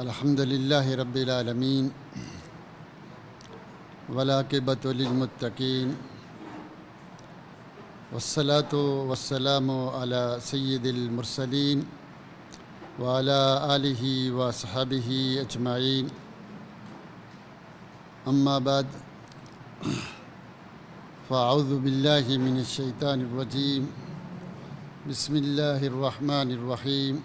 الحمد للہ رب العالمین والعاقبۃ للمتقین والصلاۃ والسلام علی سید المرسلین وعلی آلہ وصحبہ اجمعین اما بعد فاعوذ باللہ من الشیطان الرجیم بسم اللہ الرحمن الرحیم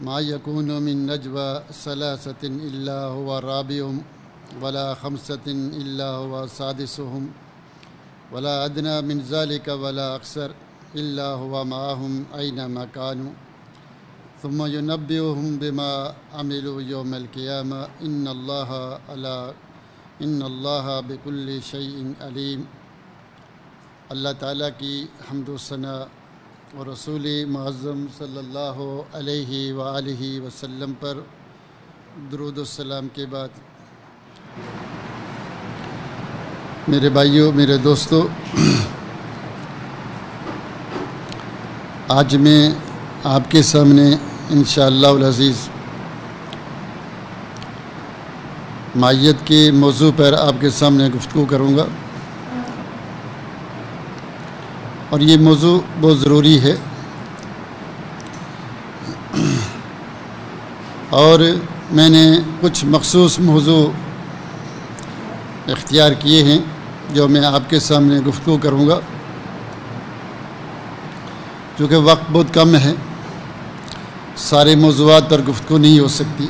ما يكون من نجوى ثلاثة إلا هو رابعهم ولا خمسة إلا هو سادسهم ولا أدنى من ذلك ولا أكثر إلا هو معهم أينما كانوا ثم ينبئهم بما عملوا يوم القيامة إن الله بكل شيء عليم۔ اللہ تعالیٰ کی حمد و ثنا اور رسول معظم صلی اللہ علیہ وآلہ وسلم پر درود و سلام کے بعد، میرے بھائیوں، میرے دوستو، آج میں آپ کے سامنے انشاءاللہ العزیز معیت کے موضوع پر آپ کے سامنے گفتگو کروں گا، اور یہ موضوع بہت ضروری ہے، اور میں نے کچھ مخصوص موضوع اختیار کیے ہیں جو میں آپ کے سامنے گفتگو کروں گا۔ چونکہ وقت بہت کم ہے، سارے موضوعات پر گفتگو نہیں ہو سکتی،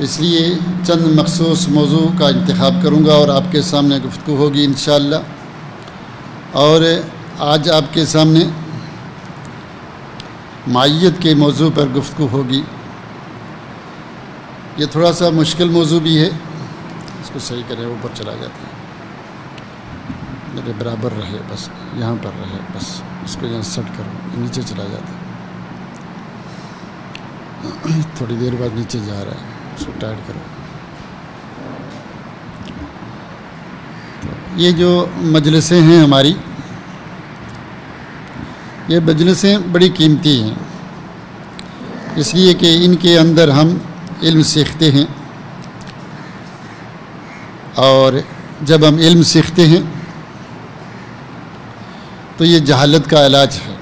اس لیے چند مخصوص موضوع کا انتخاب کروں گا اور آپ کے سامنے گفتگو ہوگی انشاءاللہ۔ اور آج آپ کے سامنے معیت کے موضوع پر گفتگو ہوگی۔ یہ تھوڑا سا مشکل موضوع بھی ہے، اس کو صحیح کریں، اوپر چلا جاتا ہے، میرے برابر رہے، بس یہاں پر رہے، بس اس کو یہاں سیٹ کرو، نیچے چلا جاتا ہے، تھوڑی دیر بعد نیچے جا رہا ہے، اس کو ٹائٹ کرو۔ تو یہ جو مجلسیں ہیں ہماری، یہ مجلسیں بڑی قیمتی ہیں، اس لیے کہ ان کے اندر ہم علم سیکھتے ہیں، اور جب ہم علم سیکھتے ہیں تو یہ جہالت کا علاج ہے۔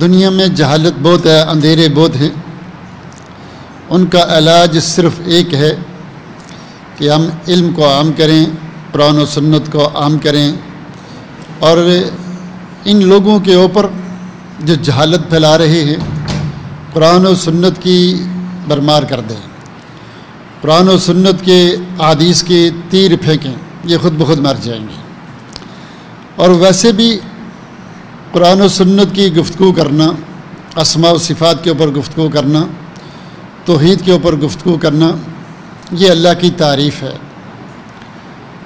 دنیا میں جہالت بہت ہے، اندھیرے بہت ہیں، ان کا علاج صرف ایک ہے کہ ہم علم کو عام کریں، قرآن و سنت کو عام کریں، اور ان لوگوں کے اوپر جو جہالت پھیلا رہے ہیں قرآن و سنت کی برمار کر دیں، قرآن و سنت کے احادیث کے تیر پھینکیں، یہ خود بخود مر جائیں گے۔ اور ویسے بھی قرآن و سنت کی گفتگو کرنا، اسماء و صفات کے اوپر گفتگو کرنا، توحید کے اوپر گفتگو کرنا، یہ اللہ کی تعریف ہے،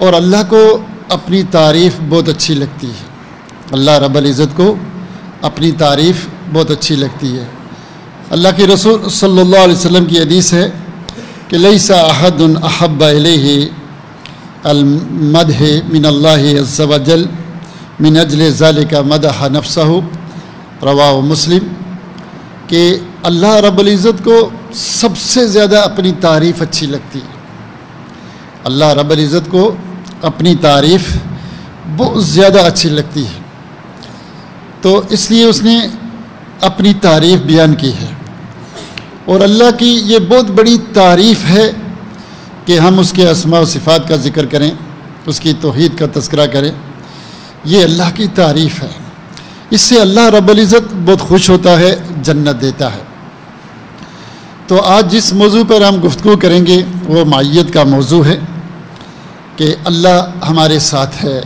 اور اللہ کو اپنی تعریف بہت اچھی لگتی ہے۔ اللہ رب العزت کو اپنی تعریف بہت اچھی لگتی ہے۔ اللہ کے رسول صلی اللہ علیہ وسلم کی حدیث ہے کہ لیس احد احب الیہ المدح من اللہ عز وجل من اجل ذلک مدح نفسہ، رواہ مسلم، کہ اللہ رب العزت کو سب سے زیادہ اپنی تعریف اچھی لگتی ہے۔ اللہ رب العزت کو اپنی تعریف بہت زیادہ اچھی لگتی ہے، تو اس لیے اس نے اپنی تعریف بیان کی ہے۔ اور اللہ کی یہ بہت بڑی تعریف ہے کہ ہم اس کے اسماء و صفات کا ذکر کریں، اس کی توحید کا تذکرہ کریں، یہ اللہ کی تعریف ہے۔ اس سے اللہ رب العزت بہت خوش ہوتا ہے، جنت دیتا ہے۔ تو آج جس موضوع پر ہم گفتگو کریں گے وہ معیت کا موضوع ہے کہ اللہ ہمارے ساتھ ہے۔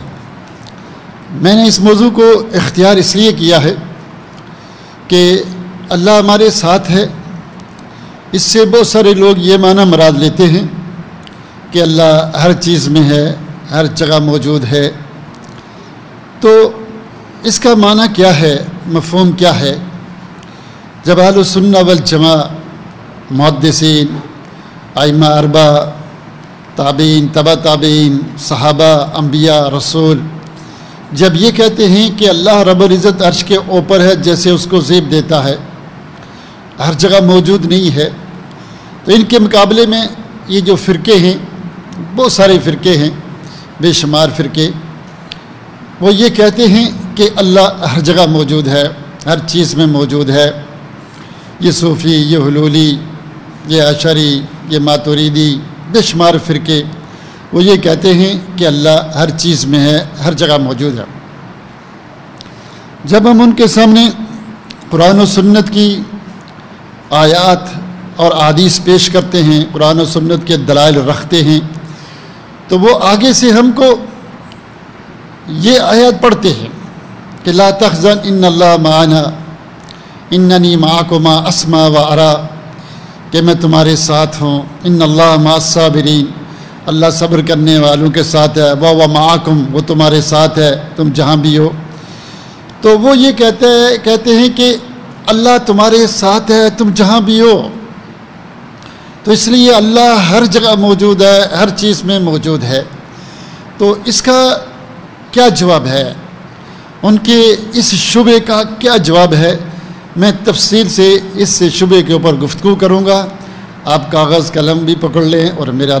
میں نے اس موضوع کو اختیار اس لیے کیا ہے کہ اللہ ہمارے ساتھ ہے، اس سے بہت سارے لوگ یہ معنی مراد لیتے ہیں کہ اللہ ہر چیز میں ہے، ہر جگہ موجود ہے۔ تو اس کا معنی کیا ہے، مفہوم کیا ہے؟ جب اہل السنہ والجماعہ محدثین ائمہ اربع، تابعین، تبع تابعین، صحابہ، انبیاء، رسول جب یہ کہتے ہیں کہ اللہ رب العزت عرش کے اوپر ہے، جیسے اس کو زیب دیتا ہے، ہر جگہ موجود نہیں ہے، تو ان کے مقابلے میں یہ جو فرقے ہیں، بہت سارے فرقے ہیں، بے شمار فرقے، وہ یہ کہتے ہیں کہ اللہ ہر جگہ موجود ہے، ہر چیز میں موجود ہے۔ یہ صوفی، یہ حلولی، یہ اشعری، یہ ماتوریدی، بے شمار فرقے، وہ یہ کہتے ہیں کہ اللہ ہر چیز میں ہے، ہر جگہ موجود ہے۔ جب ہم ان کے سامنے قرآن و سنت کی آیات اور احادیث پیش کرتے ہیں، قرآن و سنت کے دلائل رکھتے ہیں، تو وہ آگے سے ہم کو یہ آیات پڑھتے ہیں کہ لا تحزن ان اللہ معنا اننی معکما اسمع و ارا، کہ میں تمہارے ساتھ ہوں، ان اللہ مع الصابرین، اللہ صبر کرنے والوں کے ساتھ ہے، وہ معکم، وہ تمہارے ساتھ ہے، تم جہاں بھی ہو۔ تو وہ یہ کہتے ہیں کہ اللہ تمہارے ساتھ ہے، تم جہاں بھی ہو، تو اس لیے اللہ ہر جگہ موجود ہے، ہر چیز میں موجود ہے۔ تو اس کا کیا جواب ہے؟ ان کے اس شبے کا کیا جواب ہے؟ میں تفصیل سے اس شبے کے اوپر گفتگو کروں گا۔ آپ کاغذ قلم بھی پکڑ لیں اور میرا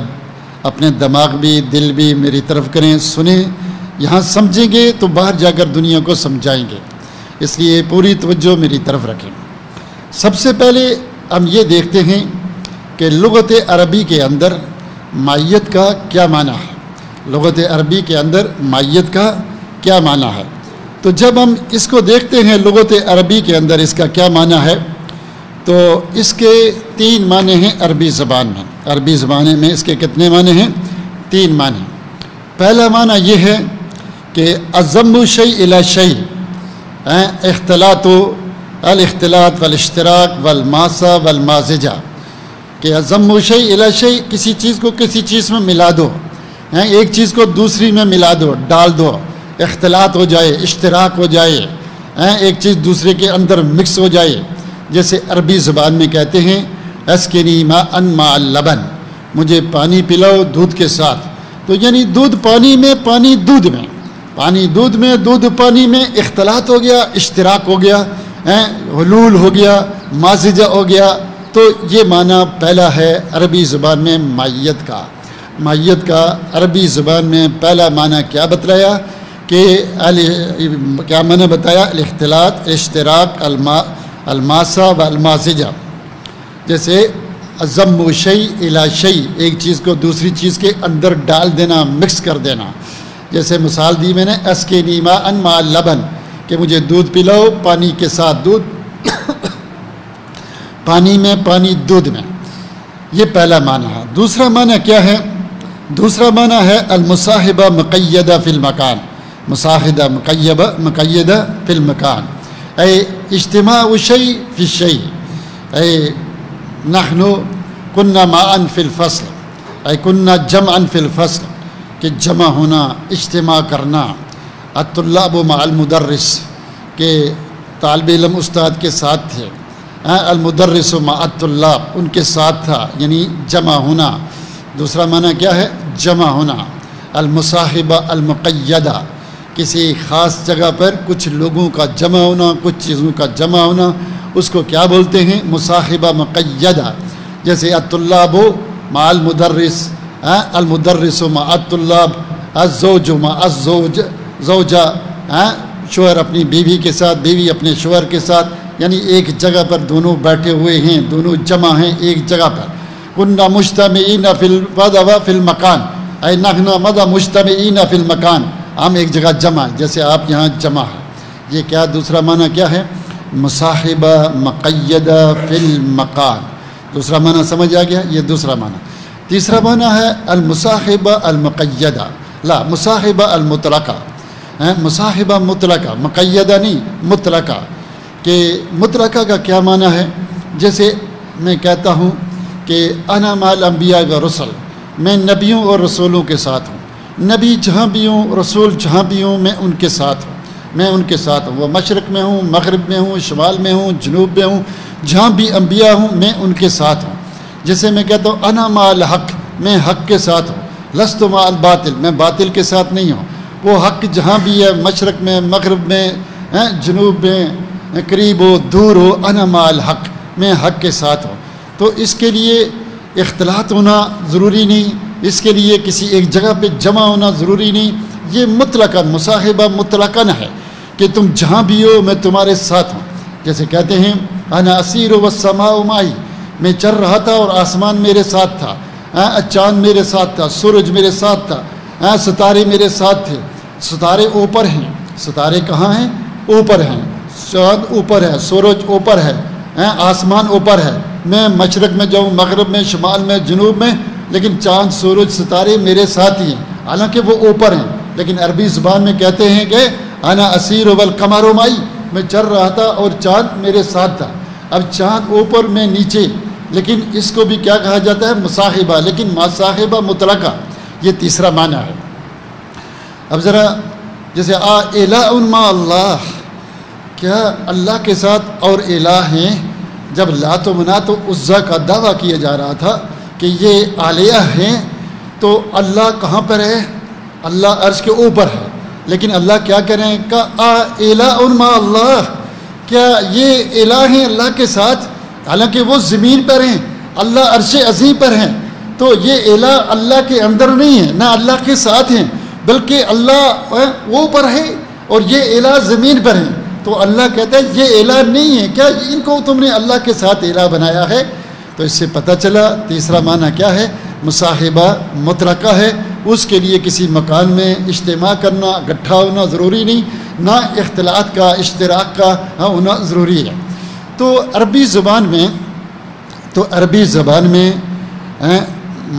اپنے دماغ بھی، دل بھی میری طرف کریں، سنیں، یہاں سمجھیں گے تو باہر جا کر دنیا کو سمجھائیں گے، اس لیے پوری توجہ میری طرف رکھیں۔ سب سے پہلے ہم یہ دیکھتے ہیں کہ لغت عربی کے اندر معیت کا کیا معنی ہے۔ لغت عربی کے اندر معیت کا کیا معنی ہے؟ تو جب ہم اس کو دیکھتے ہیں لغت عربی کے اندر اس کا کیا معنی ہے، تو اس کے 3 معنی ہیں عربی زبان میں۔ عربی زبان میں اس کے کتنے معنی ہیں؟ 3 معنی۔ پہلا معنی یہ ہے کہ اضم شیء الی شیء، اختلاط الاختلاط والاشتراک والماسہ والمازجہ، کہ اضم شیء الی شیء، کسی چیز کو کسی چیز میں ملا دو، ایک چیز کو دوسری میں ملا دو، ڈال دو، اختلاط ہو جائے، اشتراک ہو جائے، ایک چیز دوسرے کے اندر مکس ہو جائے۔ جیسے عربی زبان میں کہتے ہیں اسقنی ماء مع اللبن، مجھے پانی پلاؤ دودھ کے ساتھ، تو یعنی دودھ پانی میں، پانی دودھ میں، پانی دودھ میں، دودھ پانی میں اختلاط ہو گیا، اشتراک ہو گیا، حلول ہو گیا، مازجہ ہو گیا۔ تو یہ معنی پہلا ہے عربی زبان میں معیت کا۔ معیت کا عربی زبان میں پہلا معنی کیا بتلایا کہ کیا معنی بتایا؟ الاختلاط، اشتراک، الماسہ و المازجہ۔ جیسے اضم شیء الی شیء، ایک چیز کو دوسری چیز کے اندر ڈال دینا، مکس کر دینا۔ جیسے مثال دی میں نے اسقنی ماء مع اللبن، کہ مجھے دودھ پلاؤ پانی کے ساتھ، دودھ پانی میں، پانی دودھ میں، یہ پہلا معنی ہے۔ دوسرا معنی کیا ہے؟ دوسرا معنی ہے المصاحبہ مقیدہ فی المکان، مصاحبہ مقیدہ فی المکان، اے اجتماع شیء فی شیء، اے نحن کنا معا فی الفصل، اے کنا جمعا فی الفصل، کہ جمع ہونا، اجتماع کرنا۔ الطلاب مع المدرس، کہ طالب علم استاد کے ساتھ تھے، المدرس مع الطلاب، ان کے ساتھ تھا، یعنی جمع ہونا۔ دوسرا معنی کیا ہے؟ جمع ہونا۔ المصاحبہ المقیدہ، کسی خاص جگہ پر کچھ لوگوں کا جمع ہونا، کچھ چیزوں کا جمع ہونا، اس کو کیا بولتے ہیں؟ مصاحبہ مقیدہ۔ جیسے الطلاب مع المدرس، المدرس مع الطلاب، الزوج مع الزوج، زوجہ، شوہر اپنی بیوی کے ساتھ، بیوی اپنے شوہر کے ساتھ، یعنی ایک جگہ پر دونوں بیٹھے ہوئے ہیں، دونوں جمع ہیں ایک جگہ پر۔ کننا مجتمعین فی المکان، اے نحن مدى مجتمعین فی المکان، ہم ایک جگہ جمع ہیں، جیسے آپ یہاں جمع ہیں۔ یہ کیا دوسرا معنی کیا ہے؟ مصاحبہ مقیدہ فی المکان۔ دوسرا معنی سمجھ آ گیا؟ یہ دوسرا معنی۔ تیسرا معنی ہے المصاحبہ المقیدہ، لا مصاحبہ المطلقہ، مصاحبہ مطلقہ، مقیدہ نہیں، مطلقہ۔ کہ مطلقہ کا کیا معنی ہے؟ جیسے میں کہتا ہوں کہ انا مع الانبیاء و رسل، میں نبیوں اور رسولوں کے ساتھ ہوں، نبی جہاں بھی ہوں، رسول جہاں بھی ہوں، میں ان کے ساتھ ہوں، میں ان کے ساتھ ہوں۔ وہ مشرق میں ہوں، مغرب میں ہوں، شمال میں ہوں، جنوب میں ہوں، جہاں بھی انبیاء ہوں میں ان کے ساتھ ہوں۔ جیسے میں کہتا ہوں انا مع الحق، میں حق کے ساتھ ہوں، لست مع الباطل، میں باطل کے ساتھ نہیں ہوں، وہ حق جہاں بھی ہے، مشرق میں، مغرب میں، جنوب میں، قریب ہو دور ہو، انا مع الحق، میں حق کے ساتھ ہوں۔ تو اس کے لیے اختلاط ہونا ضروری نہیں، اس کے لیے کسی ایک جگہ پہ جمع ہونا ضروری نہیں، یہ مطلقاً مصاحبہ مطلقاً ہے کہ تم جہاں بھی ہو میں تمہارے ساتھ ہوں۔ جیسے کہتے ہیں انا اسیر والسماء معی، میں چل رہا تھا اور آسمان میرے ساتھ تھا، چاند میرے ساتھ تھا، سورج میرے ساتھ تھا، ستارے میرے ساتھ تھے۔ ستارے اوپر ہیں، ستارے کہاں ہیں؟ اوپر ہیں، چاند اوپر ہے، سورج اوپر ہے، آسمان اوپر ہے، میں مشرق میں جاؤں، مغرب میں، شمال میں، جنوب میں، لیکن چاند سورج ستارے میرے ساتھ ہی ہیں، حالانکہ وہ اوپر ہیں، لیکن عربی زبان میں کہتے ہیں کہ انا اسیر والقمر معی، میں چل رہا تھا اور چاند میرے ساتھ تھا۔ اب چاند اوپر میں نیچے، لیکن اس کو بھی کیا کہا جاتا ہے؟ مصاحبہ، لیکن مصاحبہ مطلقہ، یہ تیسرا معنی ہے۔ اب ذرا جیسے الہ مع اللہ، کیا اللہ کے ساتھ اور الہ ہیں؟ جب لات و منات و عزیٰ کا دعویٰ کیا جا رہا تھا کہ یہ آلیہ ہیں، تو اللہ کہاں پر ہے؟ اللہ عرش کے اوپر ہے، لیکن اللہ کیا کریں کہ الہ مع اللہ، کیا یہ الہ ہیں اللہ کے ساتھ؟ حالانکہ وہ زمین پر ہیں، اللہ عرش عظیم پر ہیں، تو یہ الہ اللہ کے اندر نہیں ہے، نہ اللہ کے ساتھ ہیں، بلکہ اللہ وہ پر ہے اور یہ الہ زمین پر ہیں۔ تو اللہ کہتا ہے یہ الہ نہیں ہے، کیا ان کو تم نے اللہ کے ساتھ الہ بنایا ہے؟ تو اس سے پتہ چلا تیسرا معنی کیا ہے؟ مصاحبہ مطلقہ ہے، اس کے لیے کسی مکان میں اجتماع کرنا، اکٹھا ہونا ضروری نہیں، نہ اختلاط کا، اشتراک کا ہونا ضروری ہے۔ تو عربی زبان میں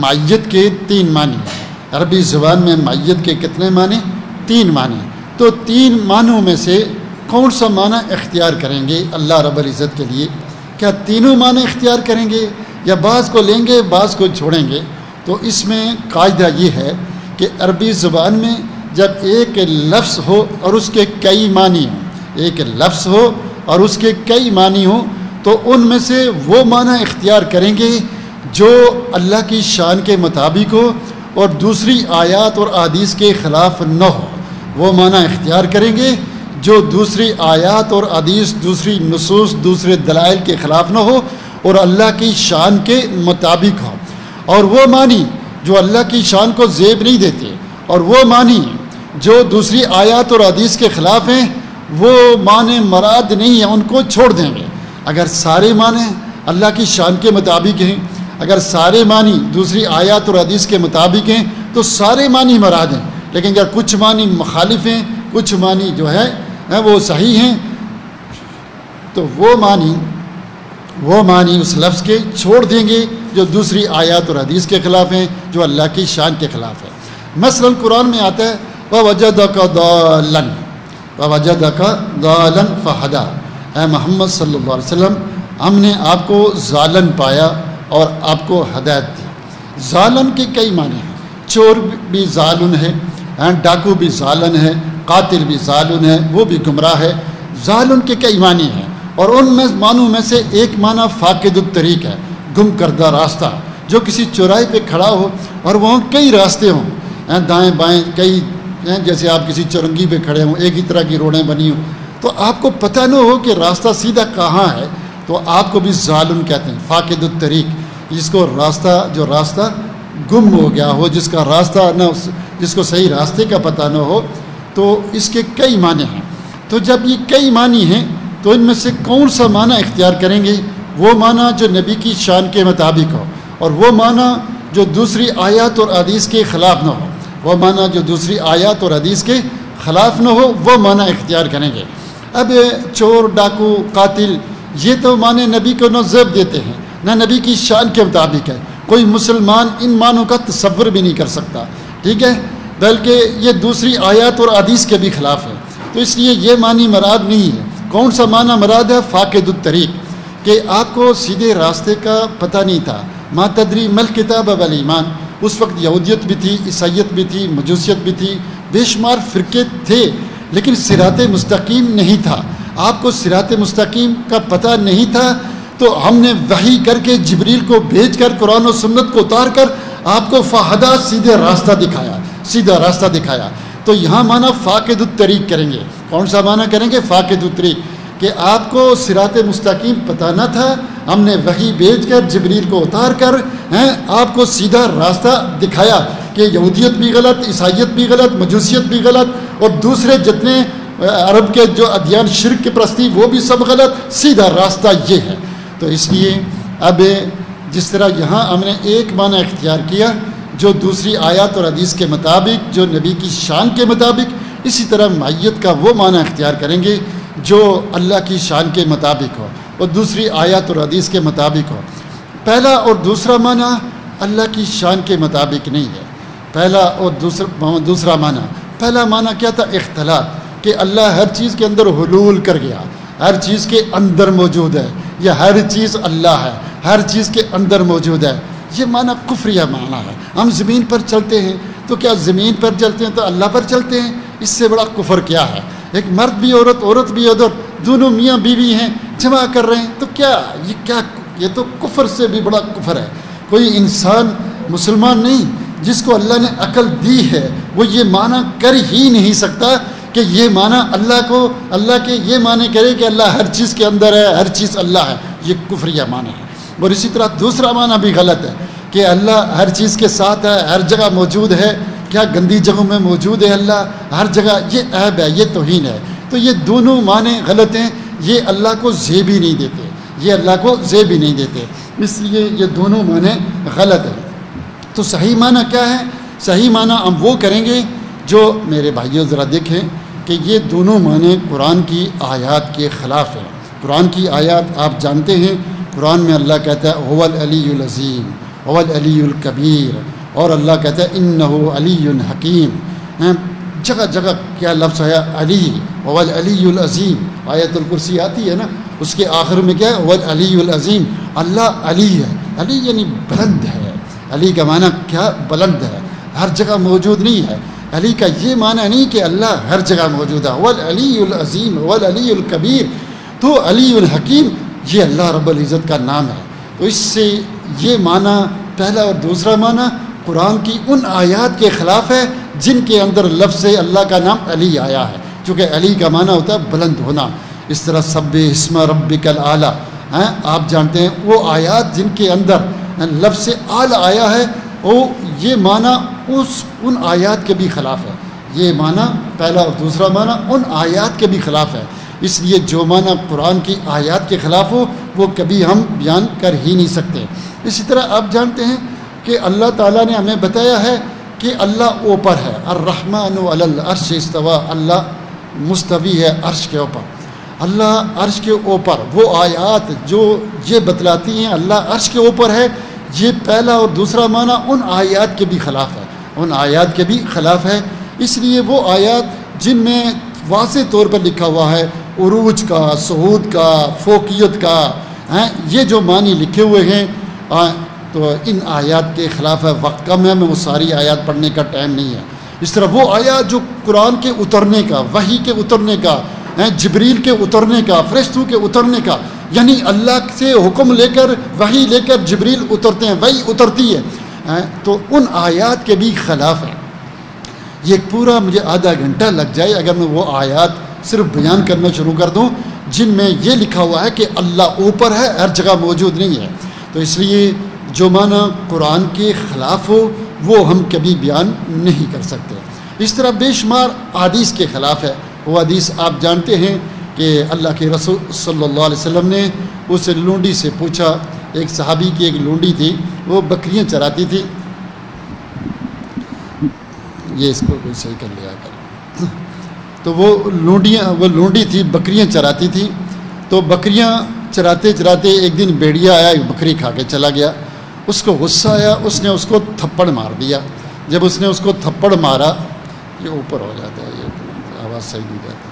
معیت کے 3 معنی ہیں۔ عربی زبان میں معیت کے کتنے معنی؟ 3 معنی۔ تو 3 معنوں میں سے کون سا معنی اختیار کریں گے اللہ رب العزت کے لیے؟ کیا تینوں معنی اختیار کریں گے یا بعض کو لیں گے بعض کو چھوڑیں گے؟ تو اس میں قاعدہ یہ ہے کہ عربی زبان میں جب ایک لفظ ہو اور اس کے کئی معنی ہوں، ایک لفظ ہو اور اس کے کئی معنی ہوں، تو ان میں سے وہ معنی اختیار کریں گے جو اللہ کی شان کے مطابق ہو اور دوسری آیات اور احادیث کے خلاف نہ ہو۔ وہ معنی اختیار کریں گے جو دوسری آیات اور حدیث، دوسری نصوص، دوسرے دلائل کے خلاف نہ ہو اور اللہ کی شان کے مطابق ہو، اور وہ معنی جو اللہ کی شان کو زیب نہیں دیتے، اور وہ معنی جو دوسری آیات اور حدیث کے خلاف ہیں، وہ معنی مراد نہیں ہیں، ان کو چھوڑ دیں گے۔ اگر سارے معنی اللہ کی شان کے مطابق ہیں، اگر سارے معنی دوسری آیات اور حدیث کے مطابق ہیں، تو سارے معنی مراد ہیں، لیکن اگر کچھ معنی مخالف ہیں، کچھ معنی جو ہے وہ صحیح ہیں، تو وہ معنی اس لفظ کے چھوڑ دیں گے جو دوسری آیات اور حدیث کے خلاف ہیں، جو اللہ کی شان کے خلاف ہے۔ مثلا قرآن میں آتا ہے وَوَجَدَكَ ضَالًّا وَوَجَدَكَ ضَالًّا فَهَدَىٰ، اے محمد صلی اللہ علیہ وسلم، ہم نے آپ کو ضالن پایا اور آپ کو ہدایت دی۔ ضالن کے کئی معنی ہیں، چور بھی ضالن ہے، ڈاکو بھی ضالن ہے، قاتل بھی ضالن ہے، وہ بھی گمراہ ہے۔ ضالن کے کئی معنی ہیں، اور ان معنوں میں سے ایک معنی فاقد الطریق ہے، گم کردہ راستہ۔ جو کسی چوراہے پہ کھڑا ہو اور وہاں کئی راستے ہوں، دائیں بائیں کئی، جیسے آپ کسی چورنگی پہ کھڑے ہوں، ایک ہی طرح کی روڈیں بنی ہوں، تو آپ کو پتہ نہ ہو کہ راستہ سیدھا کہاں ہے، تو آپ کو بھی ضالن کہتے ہیں، فاقد الطریق، جس کو راستہ گم ہو گیا ہو، جس کا راستہ نہ، جس کو صحیح راستے کا پتہ نہ ہو۔ تو اس کے کئی معنی ہیں۔ تو جب یہ کئی معنی ہیں تو ان میں سے کون سا معنی اختیار کریں گے؟ وہ معنی جو نبی کی شان کے مطابق ہو، اور وہ معنی جو دوسری آیات اور حدیث کے خلاف نہ ہو، وہ معنی جو دوسری آیات اور حدیث کے خلاف نہ ہو، وہ معنی اختیار کریں گے۔ اب چور، ڈاکو، قاتل، یہ تو معنی نبی کو نہ زیب دیتے ہیں، نہ نبی کی شان کے مطابق ہے، کوئی مسلمان ان معنوں کا تصور بھی نہیں کر سکتا، ٹھیک ہے، بلکہ یہ دوسری آیات اور حدیث کے بھی خلاف ہے۔ تو اس لیے یہ معنی مراد نہیں ہے۔ کون سا معنی مراد ہے؟ فاقد الطریق، کہ آپ کو سیدھے راستے کا پتہ نہیں تھا۔ ما تدری مل کتاب والایمان، اس وقت یہودیت بھی تھی، عیسائیت بھی تھی، مجوسیت بھی تھی، بے شمار فرقے تھے، لیکن صراط مستقیم نہیں تھا۔ آپ کو صراط مستقیم کا پتہ نہیں تھا، تو ہم نے وحی کر کے جبریل کو بھیج کر قرآن و سنت کو اتار کر آپ کو فہدا سیدھے راستہ دکھایا، سیدھا راستہ دکھایا۔ تو یہاں معنی فاقد الطریق کریں گے۔ کون سا معنی کریں گے؟ فاقد الطریق، کہ آپ کو صراط مستقیم پتہ نہ تھا، ہم نے وحی بھیج کر جبریل کو اتار کر آپ کو سیدھا راستہ دکھایا کہ یہودیت بھی غلط، عیسائیت بھی غلط، مجوسیت بھی غلط، اور دوسرے جتنے عرب کے جو ادیان شرک کی پرستی وہ بھی سب غلط، سیدھا راستہ یہ ہے۔ تو اس لیے اب جس طرح یہاں ہم نے ایک معنی اختیار کیا جو دوسری آیات اور حدیث کے مطابق، جو نبی کی شان کے مطابق، اسی طرح معیت کا وہ معنی اختیار کریں گے جو اللہ کی شان کے مطابق ہو اور دوسری آیات اور حدیث کے مطابق ہو۔ پہلا اور دوسرا معنی اللہ کی شان کے مطابق نہیں ہے۔ پہلا اور دوسرا معنی، پہلا معنی کیا تھا؟ اختلاط، کہ اللہ ہر چیز کے اندر حلول کر گیا، ہر چیز کے اندر موجود ہے، یا ہر چیز اللہ ہے، ہر چیز کے اندر موجود ہے۔ یہ معنی کفریہ معنی ہے۔ ہم زمین پر چلتے ہیں تو کیا زمین پر چلتے ہیں تو اللہ پر چلتے ہیں؟ اس سے بڑا کفر کیا ہے؟ ایک مرد بھی عورت، عورت بھی عورت، دونوں میاں بیوی ہیں، جمع کر رہے ہیں، تو کیا یہ تو کفر سے بھی بڑا کفر ہے۔ کوئی انسان مسلمان نہیں جس کو اللہ نے عقل دی ہے وہ یہ معنی کر ہی نہیں سکتا کہ یہ معنی اللہ کے یہ معنی کرے کہ اللہ ہر چیز کے اندر ہے، ہر چیز اللہ ہے۔ یہ کفریہ معنی ہے۔ اور اسی طرح دوسرا معنی بھی غلط ہے کہ اللہ ہر چیز کے ساتھ ہے، ہر جگہ موجود ہے۔ کیا گندی جگہوں میں موجود ہے اللہ؟ ہر جگہ یہ عیب ہے، یہ توہین ہے۔ تو یہ دونوں معنی غلط ہیں، یہ اللہ کو زیب ہی نہیں دیتے، یہ اللہ کو زیب ہی نہیں دیتے، اس لیے یہ دونوں معنی غلط ہیں۔ تو صحیح معنی کیا ہے؟ صحیح معنی ہم وہ کریں گے جو میرے بھائیوں ذرا دیکھیں کہ یہ دونوں معنی قرآن کی آیات کے خلاف ہیں۔ قرآن کی آیات آپ جانتے ہیں، قرآن میں اللہ کہتا ہے هو العلی العظیم، هو العلی الکبیر، اور اللہ کہتا ہے انہ علی حکیم۔ جگہ جگہ کیا لفظ ہے؟ علی، هو العلی العظیم۔ آیت الکرسی آتی ہے نا، اس کے آخر میں کیا ہے؟ هو العلی العظیم۔ اللہ علی ہے، علی یعنی بلند ہے۔ علی کا معنی کیا؟ بلند ہے، ہر جگہ موجود نہیں ہے۔ علی کا یہ معنی نہیں کہ اللہ ہر جگہ موجود ہے۔ هو العلی العظیم، هو العلی الکبیر۔ تو علی الحکیم یہ اللہ رب العزت کا نام ہے۔ تو اس سے یہ معنی پہلا اور دوسرا معنی قرآن کی ان آیات کے خلاف ہے جن کے اندر لفظ اللہ کا نام علی آیا ہے، چونکہ علی کا معنی ہوتا ہے بلند ہونا۔ اس طرح سبح اسم ربک الاعلی، آپ جانتے ہیں وہ آیات جن کے اندر لفظ اعلی آیا ہے، وہ یہ معنی ان آیات کے بھی خلاف ہے۔ یہ معنی پہلا اور دوسرا معنی ان آیات کے بھی خلاف ہے۔ اس لیے جو معنی قرآن کی آیات کے خلاف ہو وہ کبھی ہم بیان کر ہی نہیں سکتے۔ اسی طرح آپ جانتے ہیں کہ اللہ تعالیٰ نے ہمیں بتایا ہے کہ اللہ اوپر ہے، الرحمن علی العرش استویٰ، اللہ مستوی ہے عرش کے اوپر۔ اللہ عرش کے اوپر، وہ آیات جو یہ بتلاتی ہیں اللہ عرش کے اوپر ہے، یہ پہلا اور دوسرا معنی ان آیات کے بھی خلاف ہے، ان آیات کے بھی خلاف ہے۔ اس لیے وہ آیات جن میں واضح طور پر لکھا ہوا ہے عروج کا، صعود کا، فوقیت کا، یہ جو معنی لکھے ہوئے ہیں تو ان آیات کے خلاف ہے۔ وقت کم ہے، میں وہ ساری آیات پڑھنے کا ٹائم نہیں ہے۔ اس طرح وہ آیات جو قرآن کے اترنے کا، وحی کے اترنے کا، جبریل کے اترنے کا، فرشتوں کے اترنے کا، یعنی اللہ سے حکم لے کر، وحی لے کر جبریل اترتے ہیں، وحی اترتی ہے، تو ان آیات کے بھی خلاف ہے۔ یہ پورا مجھے آدھا گھنٹہ لگ جائے اگر میں وہ آیات صرف بیان کرنا شروع کر دوں جن میں یہ لکھا ہوا ہے کہ اللہ اوپر ہے، ہر جگہ موجود نہیں ہے۔ تو اس لیے جو معنی قرآن کے خلاف ہو وہ ہم کبھی بیان نہیں کر سکتے۔ اس طرح بے شمار حدیث کے خلاف ہے۔ وہ حدیث آپ جانتے ہیں کہ اللہ کے رسول صلی اللہ علیہ وسلم نے اس لونڈی سے پوچھا، ایک صحابی کی ایک لونڈی تھی، وہ بکریاں چراتی تھی، یہ اس کو کوئی صحیح کر لیا کر، تو وہ لونڈی تھی، بکریاں چراتی تھی، تو بکریاں چراتے چراتے ایک دن بیڑیا آیا، ایک بکری کھا کے چلا گیا، اس کو غصہ آیا، اس نے اس کو تھپڑ مار دیا۔ جب اس نے اس کو تھپڑ مارا، یہ اوپر ہو جاتا ہے، یہ آواز صحیح نہیں جاتی۔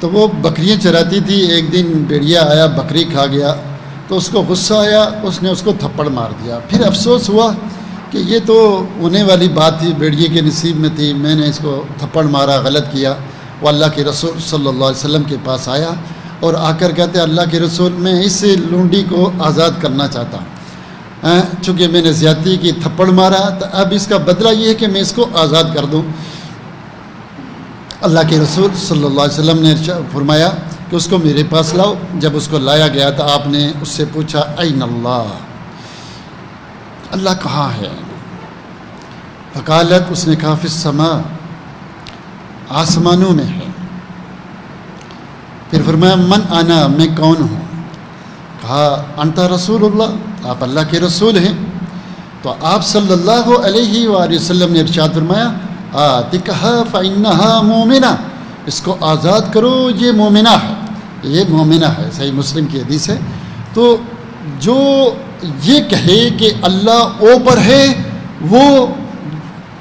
تو وہ بکریاں چراتی تھی. ایک دن بھیڑیا آیا, بکری کھا گیا, تو اس کو غصہ آیا, اس نے اس کو تھپڑ مار دیا. پھر افسوس ہوا کہ یہ تو ہونے والی بات تھی, بھیڑیے کے نصیب میں تھی, میں نے اس کو تھپڑ مارا, غلط کیا. وہ اللہ کے رسول صلی اللہ علیہ وسلم کے پاس آیا اور آ کر کہتے اللہ کے رسول, میں اس لونڈی کو آزاد کرنا چاہتا ہوں, چونکہ میں نے زیادتی کی, تھپڑ مارا, تو اب اس کا بدلہ یہ ہے کہ میں اس کو آزاد کر دوں. اللہ کے رسول صلی اللہ علیہ وسلم نے فرمایا کہ اس کو میرے پاس لاؤ. جب اس کو لایا گیا تو آپ نے اس سے پوچھا این اللہ, اللہ کہاں ہے؟ فقالت, اس نے کہا فی السماء, آسمانوں میں ہے. پھر فرمایا من انا, میں کون ہوں؟ کہا انت رسول اللہ, آپ اللہ کے رسول ہیں. تو آپ صلی اللہ علیہ وآلہ وسلم نے ارشاد فرمایا آتکھا فإنہا مومنہ, اس کو آزاد کرو, یہ مومنہ ہے, یہ مومنہ ہے. صحیح مسلم کی حدیث ہے. تو جو یہ کہے کہ اللہ اوپر ہے وہ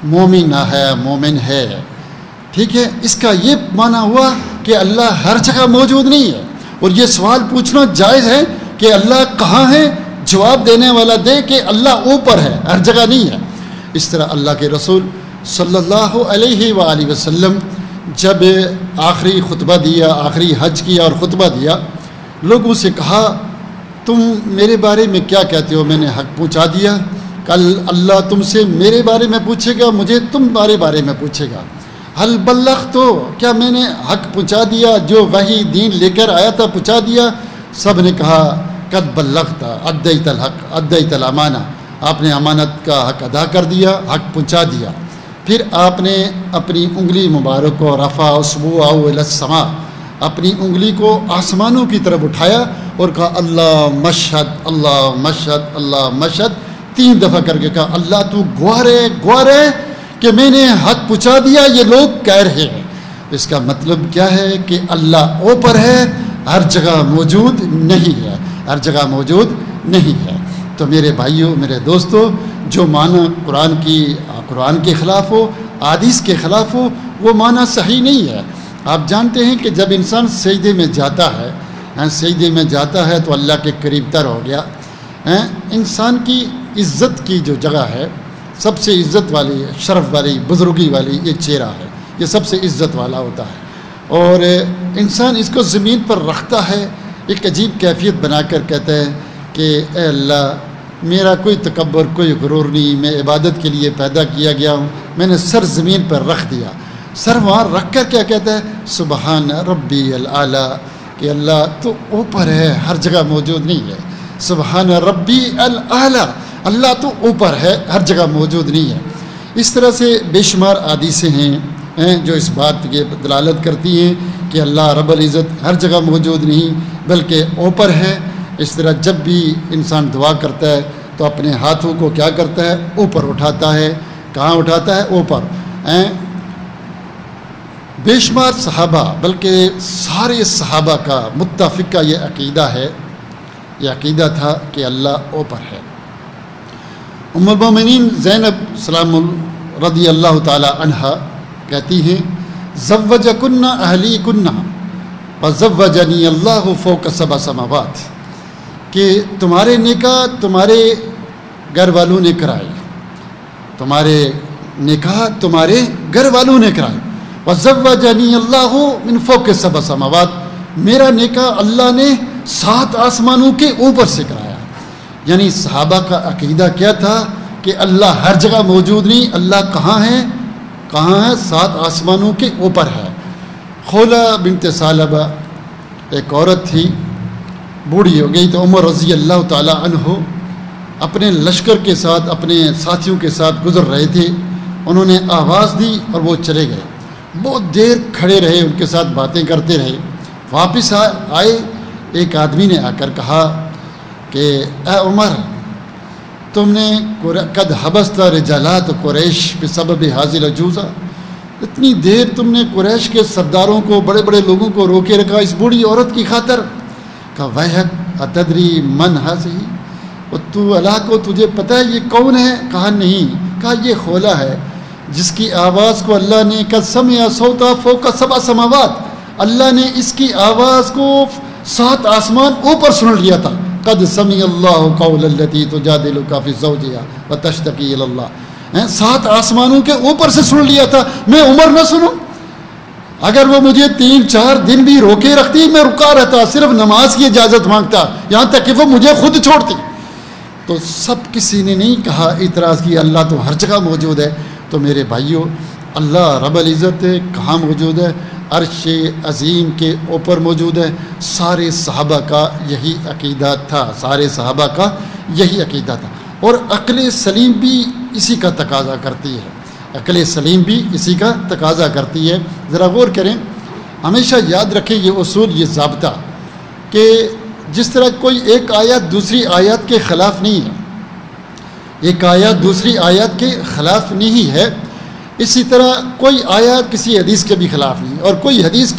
مومنہ ہے, مومن ہے. ٹھیک ہے, اس کا یہ معنی ہوا کہ اللہ ہر جگہ موجود نہیں ہے. اور یہ سوال پوچھنا جائز ہے کہ اللہ کہاں ہے, جواب دینے والا دے کہ اللہ اوپر ہے, ہر جگہ نہیں ہے. اس طرح اللہ کے رسول صلی اللہ علیہ وآلہ وسلم جب آخری خطبہ دیا, آخری حج کیا اور خطبہ دیا, لوگوں سے کہا تم میرے بارے میں کیا کہتے ہو؟ میں نے حق پہنچا دیا, کل اللہ تم سے میرے بارے میں پوچھے گا, مجھے تمہارے بارے میں پوچھے گا. حل بلغت, تو کیا میں نے حق پہنچا دیا, جو وحی دین لے کر آیا تھا پہنچا دیا؟ سب نے کہا قد بلغت ادیت الحق ادیت الامانہ, آپ نے امانت کا حق ادا کر دیا, حق پہنچا دیا. پھر آپ نے اپنی انگلی مبارک کو رفع اصبعہ الی السماء, اپنی انگلی کو آسمانوں کی طرف اٹھایا اور کہا اللہ مشہد, اللہ مشہد, اللہ مشہد, 3 دفعہ کر کے کہا اللہ تو گواہ ہے کہ میں نے حق پہنچا دیا, یہ لوگ کہہ رہے ہیں. اس کا مطلب کیا ہے کہ اللہ اوپر ہے, ہر جگہ موجود نہیں ہے, ہر جگہ موجود نہیں ہے. تو میرے بھائیوں, میرے دوستوں, جو معنی قرآن کے خلاف ہو, حدیث کے خلاف ہو, وہ معنی صحیح نہیں ہے. آپ جانتے ہیں کہ جب انسان سجدے میں جاتا ہے, تو اللہ کے قریب تر ہو گیا. انسان کی عزت کی جو جگہ ہے, سب سے عزت والی, شرف والی, بزرگی والی یہ چہرہ ہے, یہ سب سے عزت والا ہوتا ہے. اور انسان اس کو زمین پر رکھتا ہے, ایک عجیب کیفیت بنا کر کہتا ہے کہ اے اللہ میرا کوئی تکبر, کوئی غرور نہیں, میں عبادت کے لیے پیدا کیا گیا ہوں, میں نے سر زمین پر رکھ دیا. سر وہاں رکھ کر کیا کہتا ہے؟ سبحان ربی الاعلیٰ, کہ اللہ تو اوپر ہے, ہر جگہ موجود نہیں ہے. سبحان ربی الاعلیٰ, اللہ تو اوپر ہے, ہر جگہ موجود نہیں ہے. اس طرح سے بے شمار حدیثیں ہیں جو اس بات کی دلالت کرتی ہیں کہ اللہ رب العزت ہر جگہ موجود نہیں بلکہ اوپر ہے. اس طرح جب بھی انسان دعا کرتا ہے تو اپنے ہاتھوں کو کیا کرتا ہے؟ اوپر اٹھاتا ہے. کہاں اٹھاتا ہے؟ اوپر. بے شمار صحابہ, بلکہ سارے صحابہ کا متفق کا یہ عقیدہ ہے, یہ عقیدہ تھا کہ اللہ اوپر ہے. ام المومنین زینب سلام رضی اللہ تعالی عنہا کہتی ہیں زوجکن اہلی کن وزوجنی اللہ فوق 7 سماوات, کہ تمہارے نکاح تمہارے گھر والوں نے کرائے, تمہارے نکاح تمہارے گھر والوں نے کرائے. وزوجنی اللہ من فوق 7 سماوات, میرا نکاح اللہ نے 7 آسمانوں کے اوپر سے کرایا. یعنی صحابہ کا عقیدہ کیا تھا کہ اللہ ہر جگہ موجود نہیں, اللہ کہاں ہے؟ 7 آسمانوں کے اوپر ہے. خولہ بنت ثعلبہ ایک عورت تھی, بوڑھی ہو گئی, تو عمر رضی اللہ تعالی عنہ اپنے لشکر کے ساتھ, اپنے ساتھیوں کے ساتھ گزر رہے تھے. انہوں نے آواز دی اور وہ چلے گئے. بہت دیر کھڑے رہے, ان کے ساتھ باتیں کرتے رہے. واپس آئے, ایک آدمی نے آ کر کہا کہ اے عمر, تم نے قد حبست رجالات قریش بسبب حاضر الجوزہ, اتنی دیر تم نے قریش کے سرداروں کو, بڑے بڑے لوگوں کو روکے رکھا اس بوڑھی عورت کی خاطر. کہا ویحک اتدری من ہذہ, اور تو اللہ کو تجھے پتہ ہے یہ کون ہے؟ کہا نہیں. کہا یہ خولہ ہے جس کی آواز کو اللہ نے قد سمع صوتا فوق 7 سماوات, اللہ نے اس کی آواز کو 7 آسمان اوپر سن لیا تھا. قد سمع اللہ قول التی تجادلک فی زوجہا وتشتکی الی اللہ. 7 آسمانوں کے اوپر سے سن لیا تھا. میں عمر نہ سنوں؟ اگر وہ مجھے 3-4 دن بھی روکے رکھتی میں رکا رہتا, صرف نماز کی اجازت مانگتا, یہاں تک کہ وہ مجھے خود چھوڑتی. تو سب کسی نے نہیں کہا, اعتراض کیا اللہ تو ہر جگہ موجود ہے. تو میرے بھائیوں, اللہ رب العزت کہاں موجود ہے؟ عرش عظیم کے اوپر موجود ہے. سارے صحابہ کا یہی عقیدہ تھا, سارے صحابہ کا یہی عقیدہ تھا. اور عقل سلیم بھی اسی کا تقاضا کرتی ہے, عقل سلیم بھی اسی کا تقاضا کرتی ہے. ذرا غور کریں, ہمیشہ یاد رکھیں یہ اصول, یہ ضابطہ, کہ جس طرح کوئی ایک آیت دوسری آیت کے خلاف نہیں ہے, ایک آیت دوسری آیت کے خلاف نہیں ہے, اسی طرح کوئی آیت کسی حدیث کے بھی خلاف نہیں ہے, اور کوئی حدیث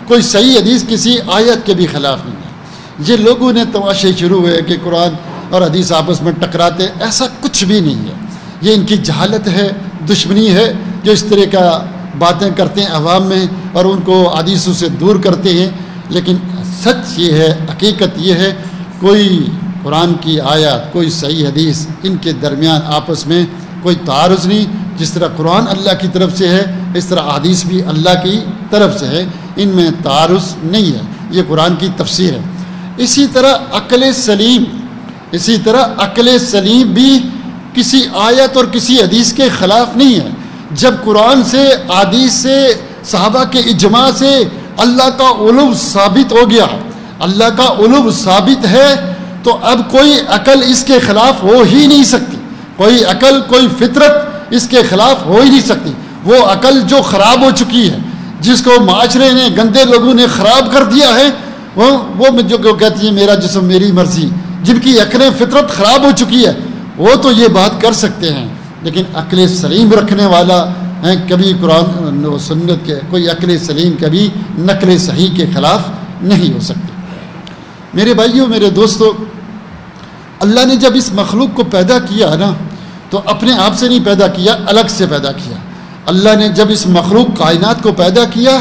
کوئی صحیح حدیث کسی آیت کے بھی خلاف نہیں ہے. یہ لوگوں نے تماشے شروع ہوئے کہ قرآن اور حدیث آپس میں ٹکراتے, ایسا کچھ بھی نہیں ہے. یہ ان کی جہالت ہے, دشمنی ہے, جو اس طرح کا باتیں کرتے ہیں عوام میں اور ان کو حدیثوں سے دور کرتے ہیں. لیکن سچ یہ ہے, حقیقت یہ ہے, کوئی قرآن کی آیت, کوئی صحیح حدیث, ان کے درمیان آپس میں کوئی تعارض نہیں. جس طرح قرآن اللہ کی طرف سے ہے, اس طرح حدیث بھی اللہ کی طرف سے ہے, ان میں تعارض نہیں ہے. یہ قرآن کی تفسیر ہے. اسی طرح عقل سلیم بھی کسی آیت اور کسی حدیث کے خلاف نہیں ہے. جب قرآن سے, حدیث سے, صحابہ کے اجماع سے اللہ کا علو ثابت ہو گیا, اللہ کا علو ثابت ہے, تو اب کوئی عقل اس کے خلاف ہو ہی نہیں سکتی. کوئی عقل, کوئی فطرت اس کے خلاف ہو ہی نہیں سکتی. وہ عقل جو خراب ہو چکی ہے, جس کو معاشرے نے, گندے لوگوں نے خراب کر دیا ہے, وہ جو کہتی ہے میرا جسم میری مرضی, جن کی عقلیں فطرت خراب ہو چکی ہے, وہ تو یہ بات کر سکتے ہیں. لیکن عقل سلیم رکھنے والا ہے کبھی قرآن و سنت کے, کوئی عقل سلیم کبھی نقل صحیح کے خلاف نہیں ہو سکتی. میرے بھائیوں, میرے دوستو, اللہ نے جب اس مخلوق کو پیدا کیا نا, تو اپنے آپ سے نہیں پیدا کیا, الگ سے پیدا کیا. اللہ نے جب اس مخلوق کائنات کو پیدا کیا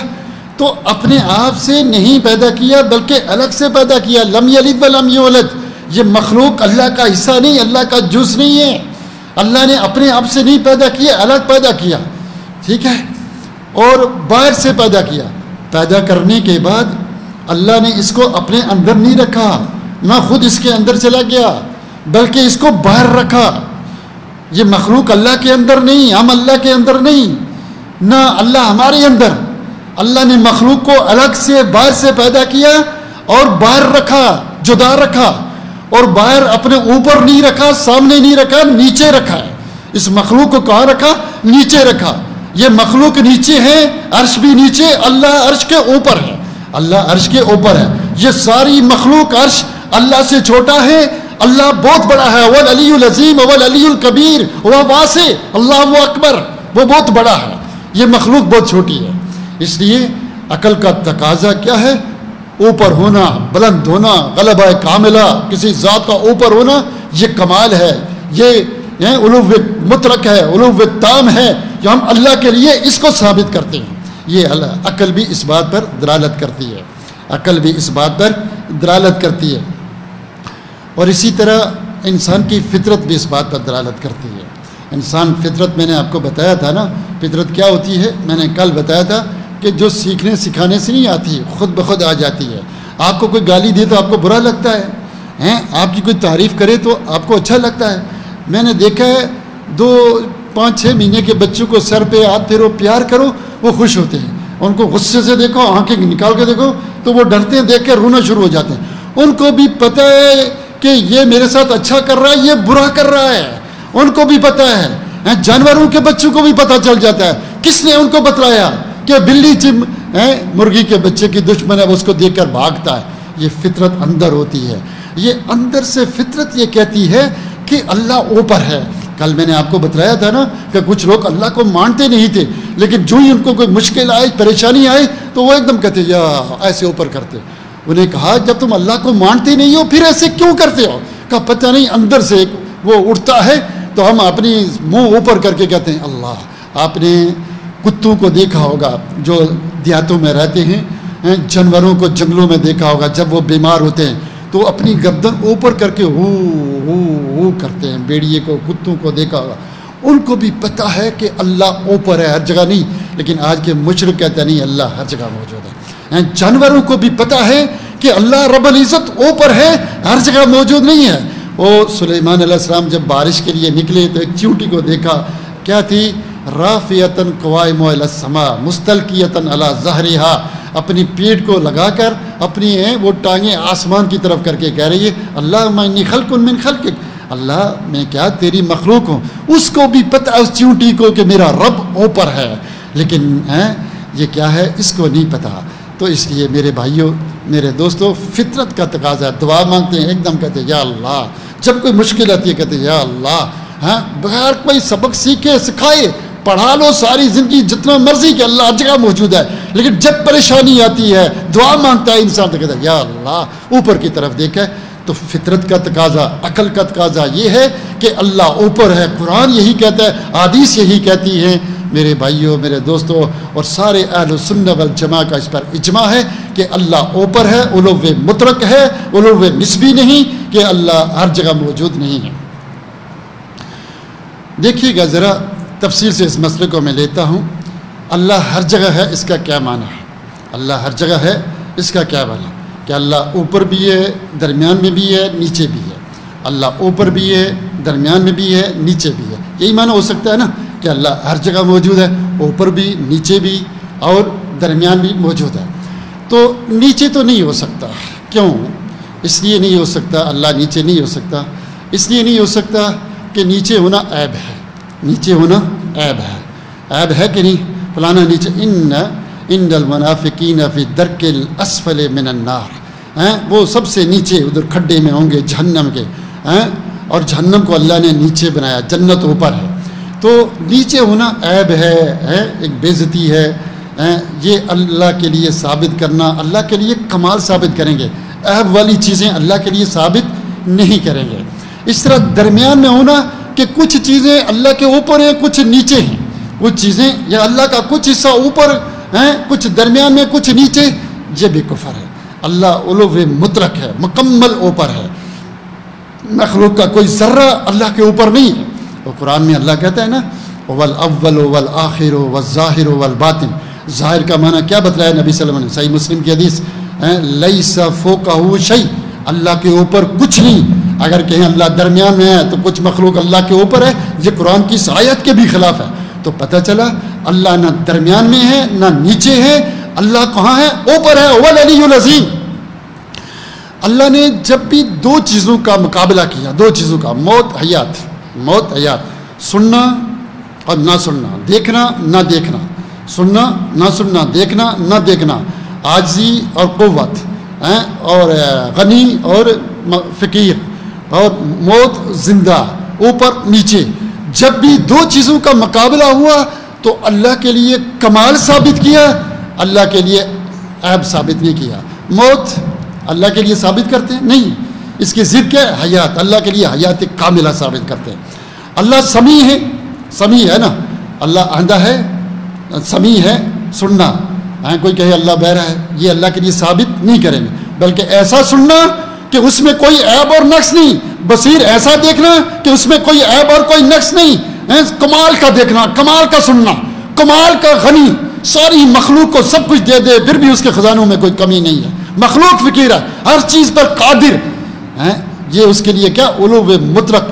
تو اپنے آپ سے نہیں پیدا کیا, بلکہ الگ سے پیدا کیا. لم یلد ولم یولد. یہ مخلوق اللہ کا حصہ نہیں, اللہ کا جز نہیں ہے. اللہ نے اپنے آپ سے نہیں پیدا کیا, الگ پیدا کیا, ٹھیک ہے, اور باہر سے پیدا کیا. پیدا کرنے کے بعد اللہ نے اس کو اپنے اندر نہیں رکھا, نہ خود اس کے اندر چلا گیا, بلکہ اس کو باہر رکھا. یہ مخلوق اللہ کے اندر نہیں, ہم اللہ کے اندر نہیں, نہ اللہ ہمارے اندر. اللہ نے مخلوق کو الگ سے, باہر سے پیدا کیا اور باہر رکھا, جدا رکھا, اور باہر اپنے اوپر نہیں رکھا, سامنے نہیں رکھا, نیچے رکھا ہے. اس مخلوق کو کہاں رکھا؟ نیچے رکھا. یہ مخلوق نیچے ہے, عرش بھی نیچے, اللہ عرش کے اوپر ہے, اللہ عرش کے اوپر ہے. یہ ساری مخلوق عرش اللہ سے چھوٹا ہے, اللہ بہت بڑا ہے. وہ العلی العظیم, وہ العلی الکبیر, وہ واسع, اللہ اکبر, وہ بہت بڑا ہے. یہ مخلوق بہت چھوٹی ہے. اس لیے عقل کا تقاضا کیا ہے؟ اوپر ہونا, بلند ہونا, غلبہ کاملہ, کسی ذات کا اوپر ہونا, یہ کمال ہے, یہ علو مطلق ہے, علو تام ہے, جو ہم اللہ کے لیے اس کو ثابت کرتے ہیں. یہ عقل بھی اس بات پر دلالت کرتی ہے, عقل بھی اس بات پر دلالت کرتی ہے. اور اسی طرح انسان کی فطرت بھی اس بات پر دلالت کرتی ہے. انسان فطرت, میں نے آپ کو بتایا تھا نا, فطرت کیا ہوتی ہے, میں نے کل بتایا تھا کہ جو سیکھنے سکھانے سے نہیں آتی, خود بخود آ جاتی ہے. آپ کو کوئی گالی دے تو آپ کو برا لگتا ہے, آپ کی کوئی تعریف کرے تو آپ کو اچھا لگتا ہے. میں نے دیکھا ہے 2-5-6 مہینے کے بچوں کو سر پہ ہاتھ پھیرو, پیار کرو, وہ خوش ہوتے ہیں. ان کو غصے سے دیکھو, آنکھیں نکال کے دیکھو تو وہ ڈرتے ہیں, دیکھ کے رونا شروع ہو جاتے ہیں. ان کو بھی پتہ ہے کہ یہ میرے ساتھ اچھا کر رہا ہے, یہ برا کر رہا ہے, ان کو بھی پتہ ہے. جانوروں کے بچوں کو بھی پتہ چل جاتا ہے. کس نے ان کو بتلایا کہ بلی مرغی کے بچے کی دشمن ہے, اس کو دیکھ کر بھاگتا ہے. یہ فطرت اندر ہوتی ہے. یہ اندر سے فطرت یہ کہتی ہے کہ اللہ اوپر ہے. کل میں نے آپ کو بتلایا تھا نا کہ کچھ لوگ اللہ کو مانتے نہیں تھے, لیکن جو ہی ان کو کوئی مشکل آئے, پریشانی آئے, تو وہ ایک دم کہتے یا ایسے اوپر کرتے. انہیں کہا جب تم اللہ کو مانتے نہیں ہو پھر ایسے کیوں کرتے ہو؟ کہا پتہ نہیں, اندر سے وہ اٹھتا ہے تو ہم اپنی منہ اوپر کر کے کہتے ہیں اللہ. آپ نے کتوں کو دیکھا ہوگا جو دیہاتوں میں رہتے ہیں, جانوروں کو جنگلوں میں دیکھا ہوگا، جب وہ بیمار ہوتے ہیں تو اپنی گردن اوپر کر کے ہو کرتے ہیں. بیڑیے کو، کتوں کو دیکھا ہوگا، ان کو بھی پتہ ہے کہ اللہ اوپر ہے، ہر جگہ نہیں. لیکن آج کے مشرک کہتے ہیں نہیں، اللہ ہر جگہ موجود ہے. جانوروں کو بھی پتہ ہے کہ اللہ رب العزت اوپر ہے، ہر جگہ موجود نہیں ہے. وہ سلیمان علیہ السلام جب بارش کے لیے نکلے تو ایک چیونٹی کو دیکھا، کیا تھی؟ رافعۃ قوائم الی السماء مستلقیۃ علی ظہرہا، اپنی پیٹ کو لگا کر اپنی وہ ٹانگیں آسمان کی طرف کر کے کہہ رہی ہے اللہم انی خلق من خلقک، اللہ میں کیا تیری مخلوق ہوں. اس کو بھی پتہ ہے، اس چیونٹی کو، کہ میرا رب اوپر ہے. لیکن یہ کیا ہے اس کو نہیں پتہ. تو اس لیے میرے بھائیوں، میرے دوستوں، فطرت کا تقاضا ہے. دعا مانگتے ہیں ایک دم کہتے ہیں یا اللہ، جب کوئی مشکل آتی ہے کہتے ہیں یا اللہ. بغیر کوئی سبق سیکھے سکھائے پڑھا لو ساری زندگی جتنا مرضی کہ اللہ ہر جگہ موجود ہے، لیکن جب پریشانی آتی ہے دعا مانگتا ہے انسان تو کہتا ہے یا اللہ، اوپر کی طرف دیکھے. تو فطرت کا تقاضا، عقل کا تقاضا یہ ہے کہ اللہ اوپر ہے. قرآن یہی کہتا ہے، حدیث یہی کہتی ہیں. میرے بھائیوں، میرے دوستوں، اور سارے اہل السنہ والجماعہ کا اس پر اجماع ہے کہ اللہ اوپر ہے، علو مطلق ہے، علو نسبی نہیں کہ اللہ ہر جگہ موجود نہیں ہے. دیکھیے گا ذرا تفصیل سے اس مسئلے کو میں لیتا ہوں. اللہ ہر جگہ ہے، اس کا کیا معنی ہے؟ اللہ ہر جگہ ہے، اس کا کیا معنی ہے؟ کہ اللہ اوپر بھی ہے، درمیان میں بھی ہے، نیچے بھی ہے. اللہ اوپر بھی ہے، درمیان میں بھی ہے، نیچے بھی ہے. یہی معنی ہو سکتا ہے نا کہ اللہ ہر جگہ موجود ہے، اوپر بھی، نیچے بھی اور درمیان بھی موجود ہے. تو نیچے تو نہیں ہو سکتا. کیوں؟ اس لیے نہیں ہو سکتا. اللہ نیچے نہیں ہو سکتا، اس لیے نہیں ہو سکتا کہ نیچے ہونا عیب ہے. نیچے ہونا عیب ہے. عیب ہے کہ نہیں؟ فلانا نیچے. ان المنافقین فی الدرک الاسفل من النار، وہ سب سے نیچے ادھر کھڈے میں ہوں گے جہنم کے. اور جہنم کو اللہ نے نیچے بنایا، جنت اوپر ہے. تو نیچے ہونا عیب ہے، ایک بے عزتی ہے. یہ اللہ کے لیے ثابت کرنا، اللہ کے لیے کمال ثابت کریں گے. عیب والی چیزیں اللہ کے لیے ثابت نہیں کریں گے. اس طرح درمیان میں ہونا کہ کچھ چیزیں اللہ کے اوپر ہیں، کچھ نیچے ہیں. کچھ چیزیں یا اللہ کا کچھ حصہ اوپر ہیں، کچھ درمیان میں، کچھ نیچے، یہ بھی کفر ہے. اللہ علو مطلق ہے، مکمل اوپر ہے. مخلوق کا کوئی ذرہ اللہ کے اوپر نہیں ہے. اور قرآن میں اللہ کہتا ہے نا وَالْأَوَّلُ وَالْآخِرُ وَالظَّاهِرُ وَالْبَاطِنُ. ظاہر کا معنی کیا بتلایا نبی صلی اللہ علیہ وسلم نے؟ صحیح مسلم کی حدیث، لَيْسَ فَوْقَهُ شَيْءٌ، اللہ کے اوپر کچھ نہیں. اگر کہیں اللہ درمیان میں ہے تو کچھ مخلوق اللہ کے اوپر ہے، یہ قرآن کی اس آیت کے بھی خلاف ہے. تو پتہ چلا اللہ نہ درمیان میں ہے نہ نیچے ہے. اللہ کہاں ہے؟ اوپر ہے. هو العلی العظیم. اللہ نے جب بھی دو چیزوں کا مقابلہ کیا، دو چیزوں کا، موت حیات، موت حیات، سننا اور نہ سننا، دیکھنا نہ دیکھنا، سننا نہ سننا، دیکھنا نہ دیکھنا، عاجزی اور قوت، اور غنی اور فقیر، اور موت زندہ، اوپر نیچے. جب بھی دو چیزوں کا مقابلہ ہوا تو اللہ کے لیے کمال ثابت کیا، اللہ کے لیے عیب ثابت نہیں کیا. موت اللہ کے لیے ثابت کرتے ہیں نہیں، اس کی ضد کیا ہے؟ حیات. اللہ کے لیے حیات کاملہ ثابت کرتے ہیں. اللہ سمیع ہے، سمیع ہے نا، اللہ آندھا ہے، سمیع ہے، سننا. کوئی کہے اللہ بہرا ہے، یہ اللہ کے لیے ثابت نہیں کریں گے، بلکہ ایسا سننا کہ اس میں کوئی عیب اور نقص نہیں. بصیر ایسا دیکھنا کہ اس میں کوئی عیب اور کوئی نقص نہیں. کمال کا دیکھنا، کمال کا سننا، کمال کا غنی، ساری مخلوق کو سب کچھ دے دے پھر بھی اس کے خزانوں میں کوئی کمی نہیں ہے. مخلوق فقیر ہے، ہر چیز پر قادر ہے. یہ اس کے لیے کیا؟ علو مطلق.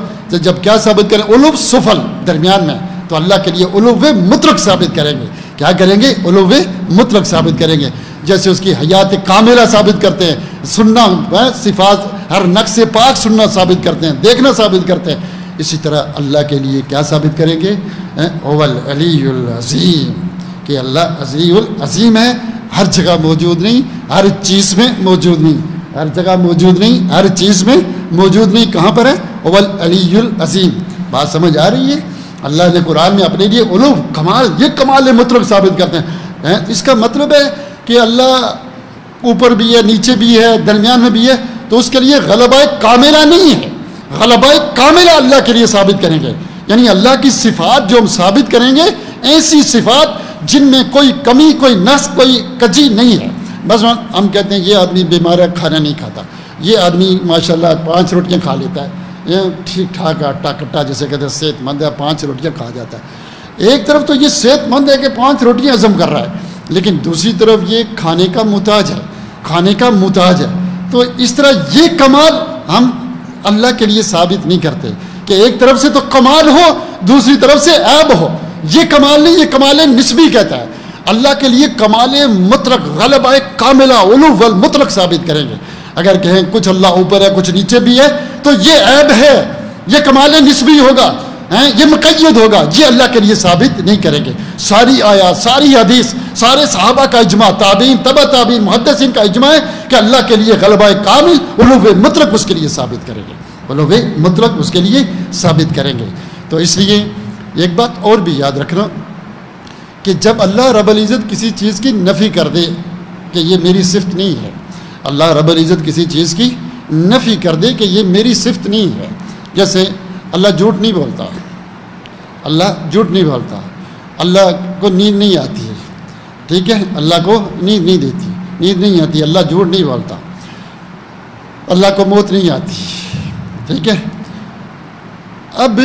جب کیا ثابت کریں؟ علو سفل، درمیان میں. تو اللہ کے لیے علو مطلق ثابت کریں گے. کیا کریں گے؟ علو مطلق ثابت کریں گے. جیسے اس کی حیات کاملہ ثابت کرتے ہیں، سننا، صفات ہر نقص پاک سننا ثابت کرتے ہیں، دیکھنا ثابت کرتے ہیں. اسی طرح اللہ کے لیے کیا ثابت کریں گے؟ هو العلی العظیم، کہ اللہ علی العظیم ہے، ہر جگہ موجود نہیں، ہر چیز میں موجود نہیں، ہر جگہ موجود نہیں، ہر چیز میں موجود نہیں. کہاں پر ہے؟ هو العلی العظیم. بات سمجھ آ رہی ہے؟ اللہ نے قرآن میں اپنے لیے علو، کمال، یہ کمال مطلق ثابت کرتے ہیں. اس کا مطلب ہے کہ اللہ اوپر بھی ہے، نیچے بھی ہے، درمیان میں بھی ہے. تو اس کے لیے غلبہ کاملہ نہیں ہے. غلبہ کاملہ اللہ کے لیے ثابت کریں گے، یعنی اللہ کی صفات جو ہم ثابت کریں گے، ایسی صفات جن میں کوئی کمی، کوئی نقص، کوئی کجی نہیں ہے. بس ہم کہتے ہیں یہ آدمی بیمار ہے کھانا نہیں کھاتا، یہ آدمی ماشاءاللہ 5 روٹیاں کھا لیتا ہے، یہ ٹھیک ٹھاک آٹا کٹا جیسے کہتے ہیں صحت مند ہے 5 روٹیاں کھا جاتا ہے۔ ایک طرف تو یہ صحت مند ہے کہ 5 روٹیاں ہضم کر رہا ہے، لیکن دوسری طرف یہ کھانے کا محتاج ہے، کھانے کا محتاج ہے۔ تو اس طرح یہ کمال ہم اللہ کے لیے ثابت نہیں کرتے کہ ایک طرف سے تو کمال ہو دوسری طرف سے عیب ہو، یہ کمال نہیں، یہ کمال نسبی کہتا ہے۔ اللہ کے لیے کمال مطلق غلبہ کاملہ علو والمطلق ثابت کریں گے۔ اگر کہیں کچھ اللہ اوپر ہے کچھ نیچے بھی ہے تو یہ عیب ہے، یہ کمال نسبی ہوگا، یہ مقید ہوگا، یہ اللہ کے لیے ثابت نہیں کریں گے۔ ساری آیات، ساری حدیث، سارے صحابہ کا اجماع، تابعین، تبع تابعین، محدثین کا اجماع ہے کہ اللہ کے لیے غلبہ کامل علو مطلق اس کے لیے ثابت کریں گے، علو مطلق اس کے لیے ثابت کریں گے۔ تو اس لیے ایک بات اور بھی یاد رکھنا کہ جب اللہ رب العزت کسی چیز کی نفی کر دے کہ یہ میری صفت نہیں ہے، اللہ رب العزت کسی چیز کی نفی کر دے کہ یہ میری صفت نہیں ہے، جیسے اللہ جھوٹ نہیں بولتا، اللہ جھوٹ نہیں بولتا، اللہ کو نیند نہیں آتی ہے، ٹھیک ہے، اللہ کو نیند نہیں دیتی، نیند نہیں آتی، اللہ جھوٹ نہیں بولتا، اللہ کو موت نہیں آتی، ٹھیک ہے۔ اب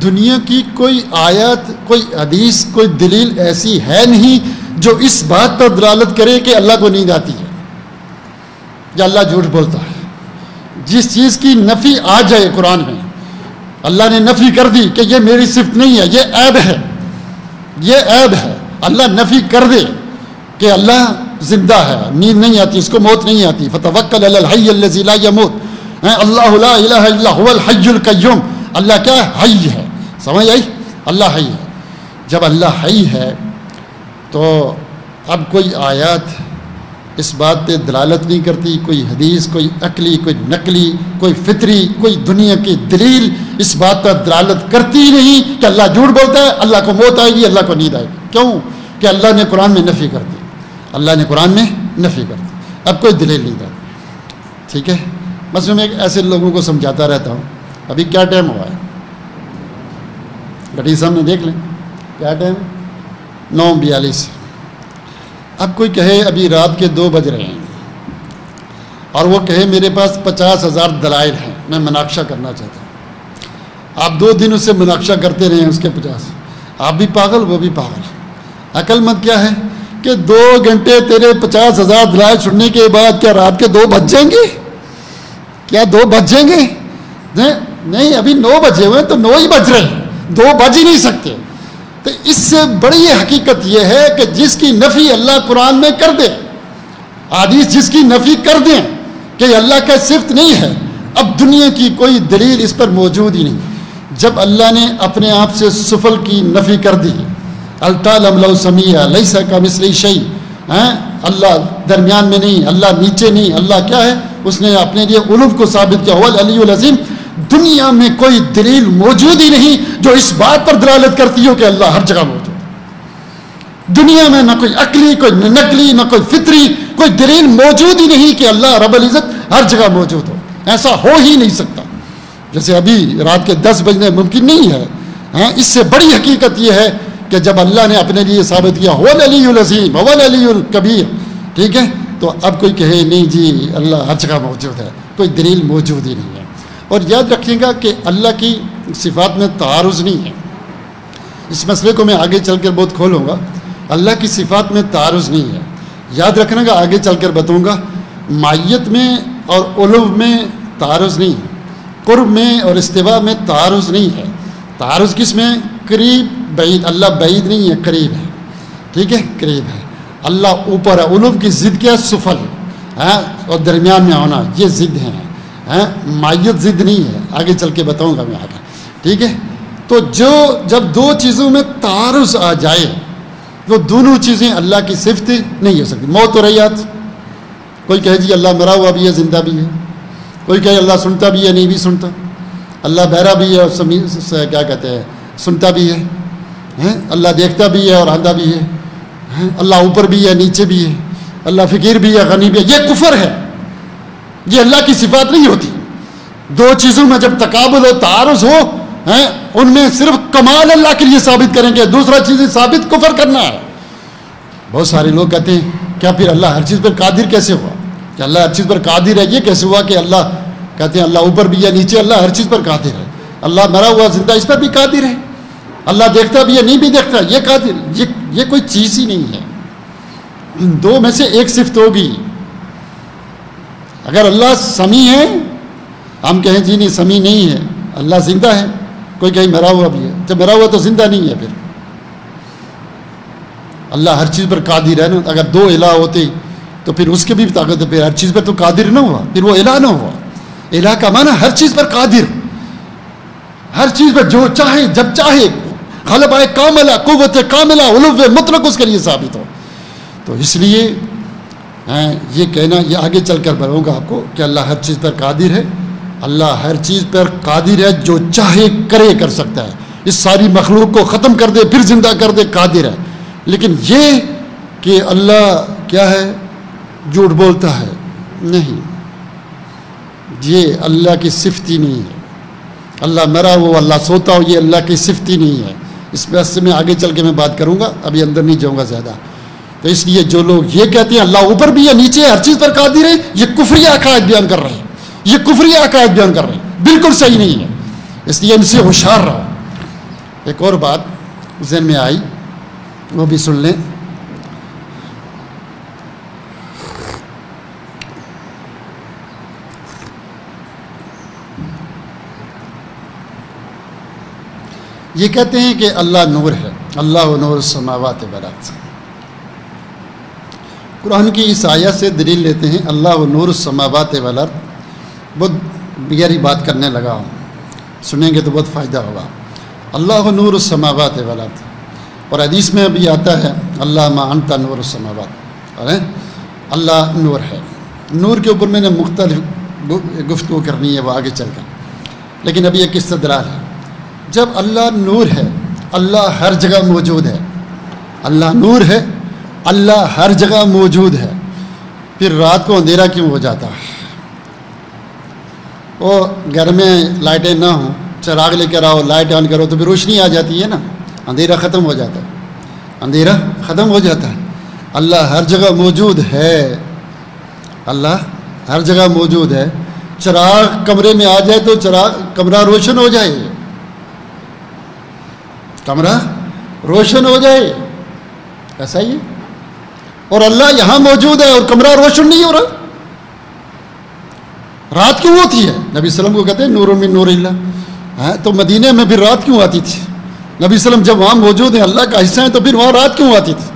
دنیا کی کوئی آیت، کوئی حدیث، کوئی دلیل ایسی ہے نہیں جو اس بات پر دلالت کرے کہ اللہ کو نیند آتی ہے یا اللہ جھوٹ بولتا ہے۔ جس چیز کی نفی آ جائے قرآن میں، اللہ نے نفی کر دی کہ یہ میری صفت نہیں ہے، یہ عیب ہے، یہ عیب ہے، اللہ نفی کر دے کہ اللہ زندہ ہے، نیند نہیں آتی، اس کو موت نہیں آتی، فتوکل علی الحی الذی لا یموت، اللہ لا الہ الا هو الحی القیوم، اللہ کیا ہے؟ حی ہے، سمجھ آئی؟ اللہ حی ہے۔ جب اللہ حی ہے تو اب کوئی آیات اس بات پہ دلالت نہیں کرتی، کوئی حدیث، کوئی عقلی، کوئی نقلی، کوئی فطری، کوئی دنیا کی دلیل اس بات پر دلالت کرتی نہیں کہ اللہ جھوٹ بولتا ہے، اللہ کو موت آئے گی، اللہ کو نیند آئے گی۔ کیوں؟ کہ اللہ نے قرآن میں نفی کر دی، اللہ نے قرآن میں نفی کر دی، اب کوئی دلیل نہیں تھا، ٹھیک ہے۔ بس میں ایک ایسے لوگوں کو سمجھاتا رہتا ہوں، ابھی کیا ٹائم ہوا ہے؟ گھڑی سامنے دیکھ لیں، کیا ٹائم؟ 9:42۔ اب کوئی کہے ابھی رات کے 2 بج رہے ہیں اور وہ کہے میرے پاس 50,000 دلائل ہیں، میں مناقشہ کرنا چاہتا ہوں۔ آپ 2 دن اس سے مناقشہ کرتے رہے ہیں، اس کے 50، آپ بھی پاگل وہ بھی پاگل۔ عقل مند کیا ہے کہ 2 گھنٹے تیرے 50,000 دلائل سننے کے بعد کیا رات کے 2 بج جائیں گے؟ کیا 2 بج جائیں گے؟ نہیں، ابھی 9 بجے ہوئے تو 9 ہی بج رہے ہیں، 2 بج ہی نہیں سکتے۔ تو اس سے بڑی حقیقت یہ ہے کہ جس کی نفی اللہ قرآن میں کر دے، حدیث جس کی نفی کر دیں کہ اللہ کا صفت نہیں ہے، اب دنیا کی کوئی دلیل اس پر موجود ہی نہیں۔ جب اللہ نے اپنے آپ سے سفل کی نفی کر دی، التعلم لو سمیع لیس کمثلہ شیء، اللہ درمیان میں نہیں، اللہ نیچے نہیں، اللہ کیا ہے؟ اس نے اپنے لیے علو کو ثابت کیا، هو العلی العظیم۔ دنیا میں کوئی دلیل موجود ہی نہیں جو اس بات پر دلالت کرتی ہو کہ اللہ ہر جگہ موجود ہے۔ دنیا میں نہ کوئی عقلی، کوئی نقلی، نہ کوئی فطری، کوئی دلیل موجود ہی نہیں کہ اللہ رب العزت ہر جگہ موجود ہو، ایسا ہو ہی نہیں سکتا۔ جیسے ابھی رات کے 10 بجنے ممکن نہیں ہے۔ اس سے بڑی حقیقت یہ ہے کہ جب اللہ نے اپنے لیے ثابت کیا هو العلی العظیم هو العلی الکبیر، ٹھیک ہے، تو اب کوئی کہے نہیں جی اللہ ہر جگہ موجود ہے، کوئی دلیل موجود ہی نہیں ہے۔ اور یاد رکھیے گا کہ اللہ کی صفات میں تعارض نہیں ہے، اس مسئلے کو میں آگے چل کر بہت کھولوں گا۔ اللہ کی صفات میں تعارض نہیں ہے، یاد رکھنا گا، آگے چل کر بتاؤں گا۔ مائیت میں اور علو میں تعارض نہیں ہے، قرب میں اور استوا میں تعارض نہیں ہے۔ تعارض کس میں؟ قریب بعید، اللہ بعید نہیں ہے، قریب ہے، ٹھیک ہے، قریب ہے۔ اللہ اوپر ہے، علو کی ضد کیا؟ سفل، اور درمیان میں ہونا، یہ ضد ہیں، مائیت ضد نہیں ہے، آگے چل کے بتاؤں گا میں آگے، ٹھیک ہے۔ تو جب 2 چیزوں میں تعارض آ جائے تو دونوں چیزیں اللہ کی صفت نہیں ہو سکتی۔ موت اور حیات، کوئی کہے جی اللہ مرا ہوا بھی ہے زندہ بھی ہے، کوئی کہے اللہ سنتا بھی ہے نہیں بھی سنتا، اللہ بہرا بھی ہے اور کیا کہتے ہیں سنتا بھی ہے، اللہ دیکھتا بھی ہے اور آندھا بھی ہے، اللہ اوپر بھی ہے نیچے بھی ہے، اللہ فقیر بھی ہے غنی بھی ہے۔ یہ کفر ہے، یہ اللہ کی صفات نہیں ہوتی۔ 2 چیزوں میں جب تقابل ہو، تعارض ہو، ان میں صرف کمال اللہ کے لیے ثابت کریں گے، دوسرا چیزیں ثابت کفر کرنا ہے۔ بہت سارے لوگ کہتے ہیں کیا پھر اللہ ہر چیز پر قادر کیسے ہوا؟ کہ اللہ ہر چیز پر قادر ہے یہ کیسے ہوا کہ اللہ کہتے ہیں اللہ اوپر بھی ہے نیچے، اللہ ہر چیز پر قادر ہے، اللہ مرا ہوا زندہ اس پر بھی قادر ہے، اللہ دیکھتا بھی ہے نہیں بھی دیکھتا یہ قادر، یہ کوئی چیز ہی نہیں ہے، ان دو میں سے ایک صفت ہوگی۔ اگر اللہ سمیع ہے، ہم کہیں جی نہیں سمیع نہیں ہے، اللہ زندہ ہے، کوئی کہیں مرا ہوا بھی ہے، جب مرا ہوا تو زندہ نہیں ہے، پھر اللہ ہر چیز پر قادر ہے نا۔ اگر دو الہ ہوتے تو پھر اس کے بھی طاقت ہے، پھر ہر چیز پر تو قادر نہ ہوا، پھر وہ الہ نہ ہوا۔ الہ کا معنی ہر چیز پر قادر، ہر چیز پر جو چاہے جب چاہے، غلبہ کاملہ، قوت کاملہ، علو مطلق اس کے لیے ثابت ہو۔ تو اس لیے یہ کہنا، یہ آگے چل کر بتاؤں گا آپ کو کہ اللہ ہر چیز پر قادر ہے، اللہ ہر چیز پر قادر ہے، جو چاہے کرے کر سکتا ہے، اس ساری مخلوق کو ختم کر دے پھر زندہ کر دے، قادر ہے۔ لیکن یہ کہ اللہ کیا ہے جھوٹ بولتا ہے، نہیں، یہ اللہ کی صفت ہی نہیں ہے۔ اللہ مرا ہو، اللہ سوتا ہو، یہ اللہ کی صفت ہی نہیں ہے۔ اس بات سے میں آگے چل کے میں بات کروں گا، ابھی اندر نہیں جاؤں گا زیادہ۔ تو اس لیے جو لوگ یہ کہتے ہیں اللہ اوپر بھی ہے نیچے ہر چیز پر قادر ہے، یہ کفری عقائد بیان کر رہے ہیں، یہ کفری عقائد بیان کر رہے ہیں، بالکل صحیح نہیں ہے۔ اس لیے ان سے ہوشیار رہو۔ ایک اور بات ذہن میں آئی، وہ بھی سن لیں۔ یہ کہتے ہیں کہ اللہ نور ہے، اللہ نور السماوات والارض۔ قرآن کی اس آیت سے دلیل لیتے ہیں اللہ نور السماوات والارض۔ بہت گہری بات کرنے لگا ہوں، سنیں گے تو بہت فائدہ ہوگا۔ اللہ نور السماوات والارض، اور حدیث میں بھی آتا ہے اللہ ما انت نور السماوات، اللہ نور ہے۔ نور کے اوپر میں نے مختلف گفتگو کرنی ہے، وہ آگے چل کر، لیکن ابھی ایک استدلال ہے۔ جب اللہ نور ہے، اللہ ہر جگہ موجود ہے، اللہ نور ہے، اللہ ہر جگہ موجود ہے، پھر رات کو اندھیرا کیوں ہو جاتا ہے؟ وہ گھر میں لائٹیں نہ ہوں، چراغ لے کر آؤ، لائٹ آن کرو تو پھر روشنی آ جاتی ہے نا، اندھیرا ختم ہو جاتا ہے، اندھیرا ختم ہو جاتا ہے۔ اللہ ہر جگہ موجود ہے، اللہ ہر جگہ موجود ہے۔ چراغ کمرے میں آ جائے تو کمرہ روشن ہو جائے، کمرہ روشن ہو جائے، ایسا ہی ہے۔ اور اللہ یہاں موجود ہے اور کمرہ روشن نہیں ہو رہا، رات کیوں ہوتی ہے؟ نبی صلی اللہ علیہ وسلم کو کہتے ہیں نور من نور اللہ، تو مدینے میں پھر رات کیوں آتی تھی؟ نبی صلی اللہ علیہ وسلم جب وہاں موجود ہیں، اللہ کا حصہ ہیں، تو پھر وہاں رات کیوں آتی تھی؟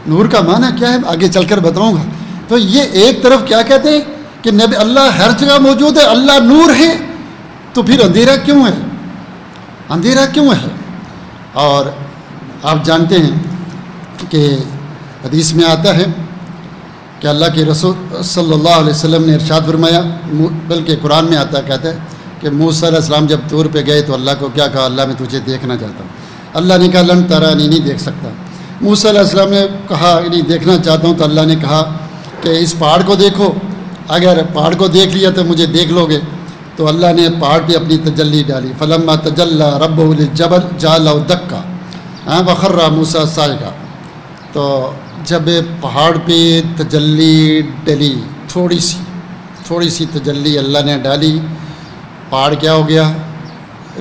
نور کا معنی کیا ہے آگے چل کر بتاؤں گا۔ تو یہ ایک طرف کیا کہتے ہیں کہ نبی اللہ ہر جگہ موجود ہے، اللہ نور ہے، تو پھر اندھیرا کیوں ہے؟ اندھیرا کیوں ہے؟ اور آپ جانتے ہیں کہ حدیث میں آتا ہے کہ اللہ کے رسول صلی اللہ علیہ وسلم نے ارشاد فرمایا، بلکہ قرآن میں آتا کہتا ہے کہ موسیٰ علیہ السلام جب طور پہ گئے تو اللہ کو کیا کہا؟ اللہ میں تجھے دیکھنا چاہتا ہوں۔ اللہ نے کہا لن ترانی، نہیں دیکھ سکتا۔ موسیٰ علیہ السلام نے کہا نہیں دیکھنا چاہتا ہوں، تو اللہ نے کہا کہ اس پہاڑ کو دیکھو، اگر پہاڑ کو دیکھ لیا تو مجھے دیکھ لو گے۔ تو اللہ نے پہاڑ پہ اپنی تجلی ڈالی، فلما تجلی ربہ للجبل جعلہ دکا وخر موسیٰ صاعقہ۔ تو جب پہاڑ پہ تجلی ڈلی، تھوڑی سی تجلی اللہ نے ڈالی، پہاڑ کیا ہو گیا؟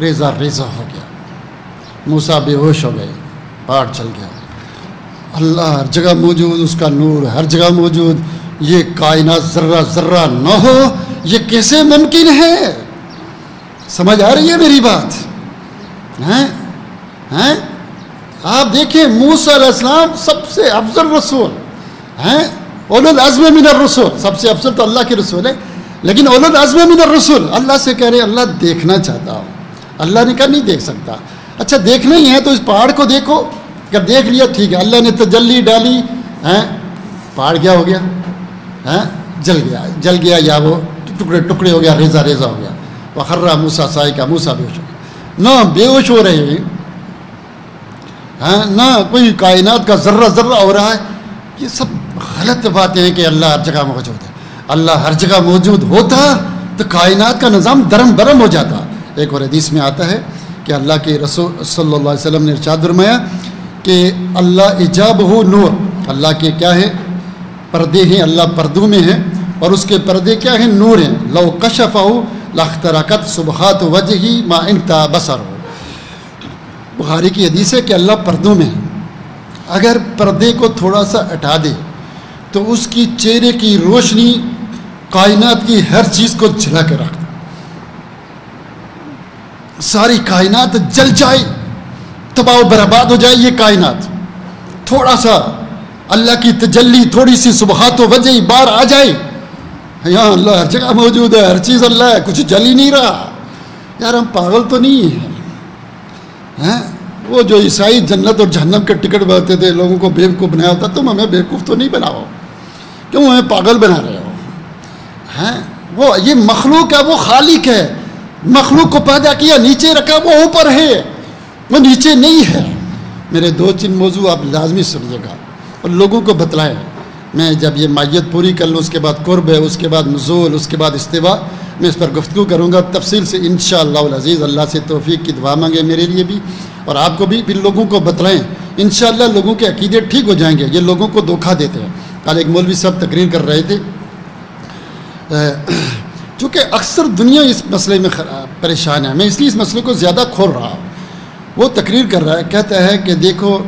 ریزہ ریزہ ہو گیا، موسیٰ بے ہوش ہو گئے، پہاڑ چل گیا۔ اللہ ہر جگہ موجود، اس کا نور ہر جگہ موجود، یہ کائنات ذرہ ذرہ نہ ہو، یہ کیسے ممکن ہے؟ سمجھ آ رہی ہے میری بات؟ ہیں آپ دیکھیں موسیٰ علیہ السلام سب سے افضل رسول ہیں، اولو العزم من الرسول، سب سے افضل تو اللہ کے رسول ہے، لیکن اولو العزم من الرسول اللہ سے کہہ رہے اللہ دیکھنا چاہتا ہوں۔ اللہ نے کہا نہیں دیکھ سکتا۔ اچھا دیکھنا ہی ہے تو اس پہاڑ کو دیکھو، اگر دیکھ لیا ٹھیک ہے۔ اللہ نے تجلی ڈالی، پہاڑ کیا ہو گیا؟ جل گیا، یا وہ ٹکڑے ٹکڑے ہو گیا، ریزہ ریزہ ہو گیا۔ وخر موسیٰ صاعقہ، موسیٰ بے ہوش ہو گیا۔ نہ بے ہوش ہو رہے ہیں، نہ کوئی کائنات کا ذرہ ذرہ ہو رہا ہے، یہ سب غلط باتیں ہیں کہ اللہ ہر جگہ موجود ہے۔ اللہ ہر جگہ موجود ہوتا تو کائنات کا نظام درم برم ہو جاتا۔ ایک اور حدیث میں آتا ہے کہ اللہ کے رسول صلی اللہ علیہ وسلم نے ارشاد فرمایا کہ اللہ ایجاب ہو نور، اللہ کے کیا ہیں؟ پردے ہیں، اللہ پردوں میں ہیں، اور اس کے پردے کیا ہیں؟ نور ہیں. لو کشفہ لاخترقت سبحات وجہی ما انتا بصر. بخاری کی حدیث ہے کہ اللہ پردوں میں ہے. اگر پردے کو تھوڑا سا ہٹا دے تو اس کی چہرے کی روشنی کائنات کی ہر چیز کو جلا کے رکھ دے. ساری کائنات جل جائے، تباہ و برباد ہو جائے یہ کائنات. تھوڑا سا اللہ کی تجلی، تھوڑی سی سبحات و وجہ بار آ جائے، یہاں اللہ ہر جگہ موجود ہے، ہر چیز اللہ ہے، کچھ جل ہی نہیں رہا. یار ہم پاگل تو نہیں ہیں؟ وہ جو عیسائی جنت اور جہنم کے ٹکٹ بناتے تھے، لوگوں کو بیوقوف بنایا ہوتا، تم ہمیں بیوقوف تو نہیں بناؤ، کیوں ہمیں پاگل بنا رہے ہو؟ وہ یہ مخلوق ہے، وہ خالق ہے، مخلوق کو پیدا کیا، نیچے رکھا، وہ اوپر ہے، وہ نیچے نہیں ہے. میرے 2-3 موضوع آپ لازمی سمجھے گا اور لوگوں کو بتلائیں. میں جب یہ مائیت پوری کر لوں، اس کے بعد قرب ہے، اس کے بعد نزول، اس کے بعد استوا، میں اس پر گفتگو کروں گا تفصیل سے انشاءاللہ العزیز. اللہ سے توفیق کی دعا مانگے میرے لیے بھی اور آپ کو بھی. پھر لوگوں کو بتلائیں، انشاءاللہ لوگوں کے عقیدے ٹھیک ہو جائیں گے. یہ لوگوں کو دھوکہ دیتے ہیں. کل ایک مولوی صاحب تقریر کر رہے تھے، چونکہ اکثر دنیا اس مسئلے میں پریشان ہے، میں اس لیے اس مسئلے کو زیادہ کھول رہا ہوں. وہ تقریر کر رہا ہے، کہتا ہے کہ دیکھو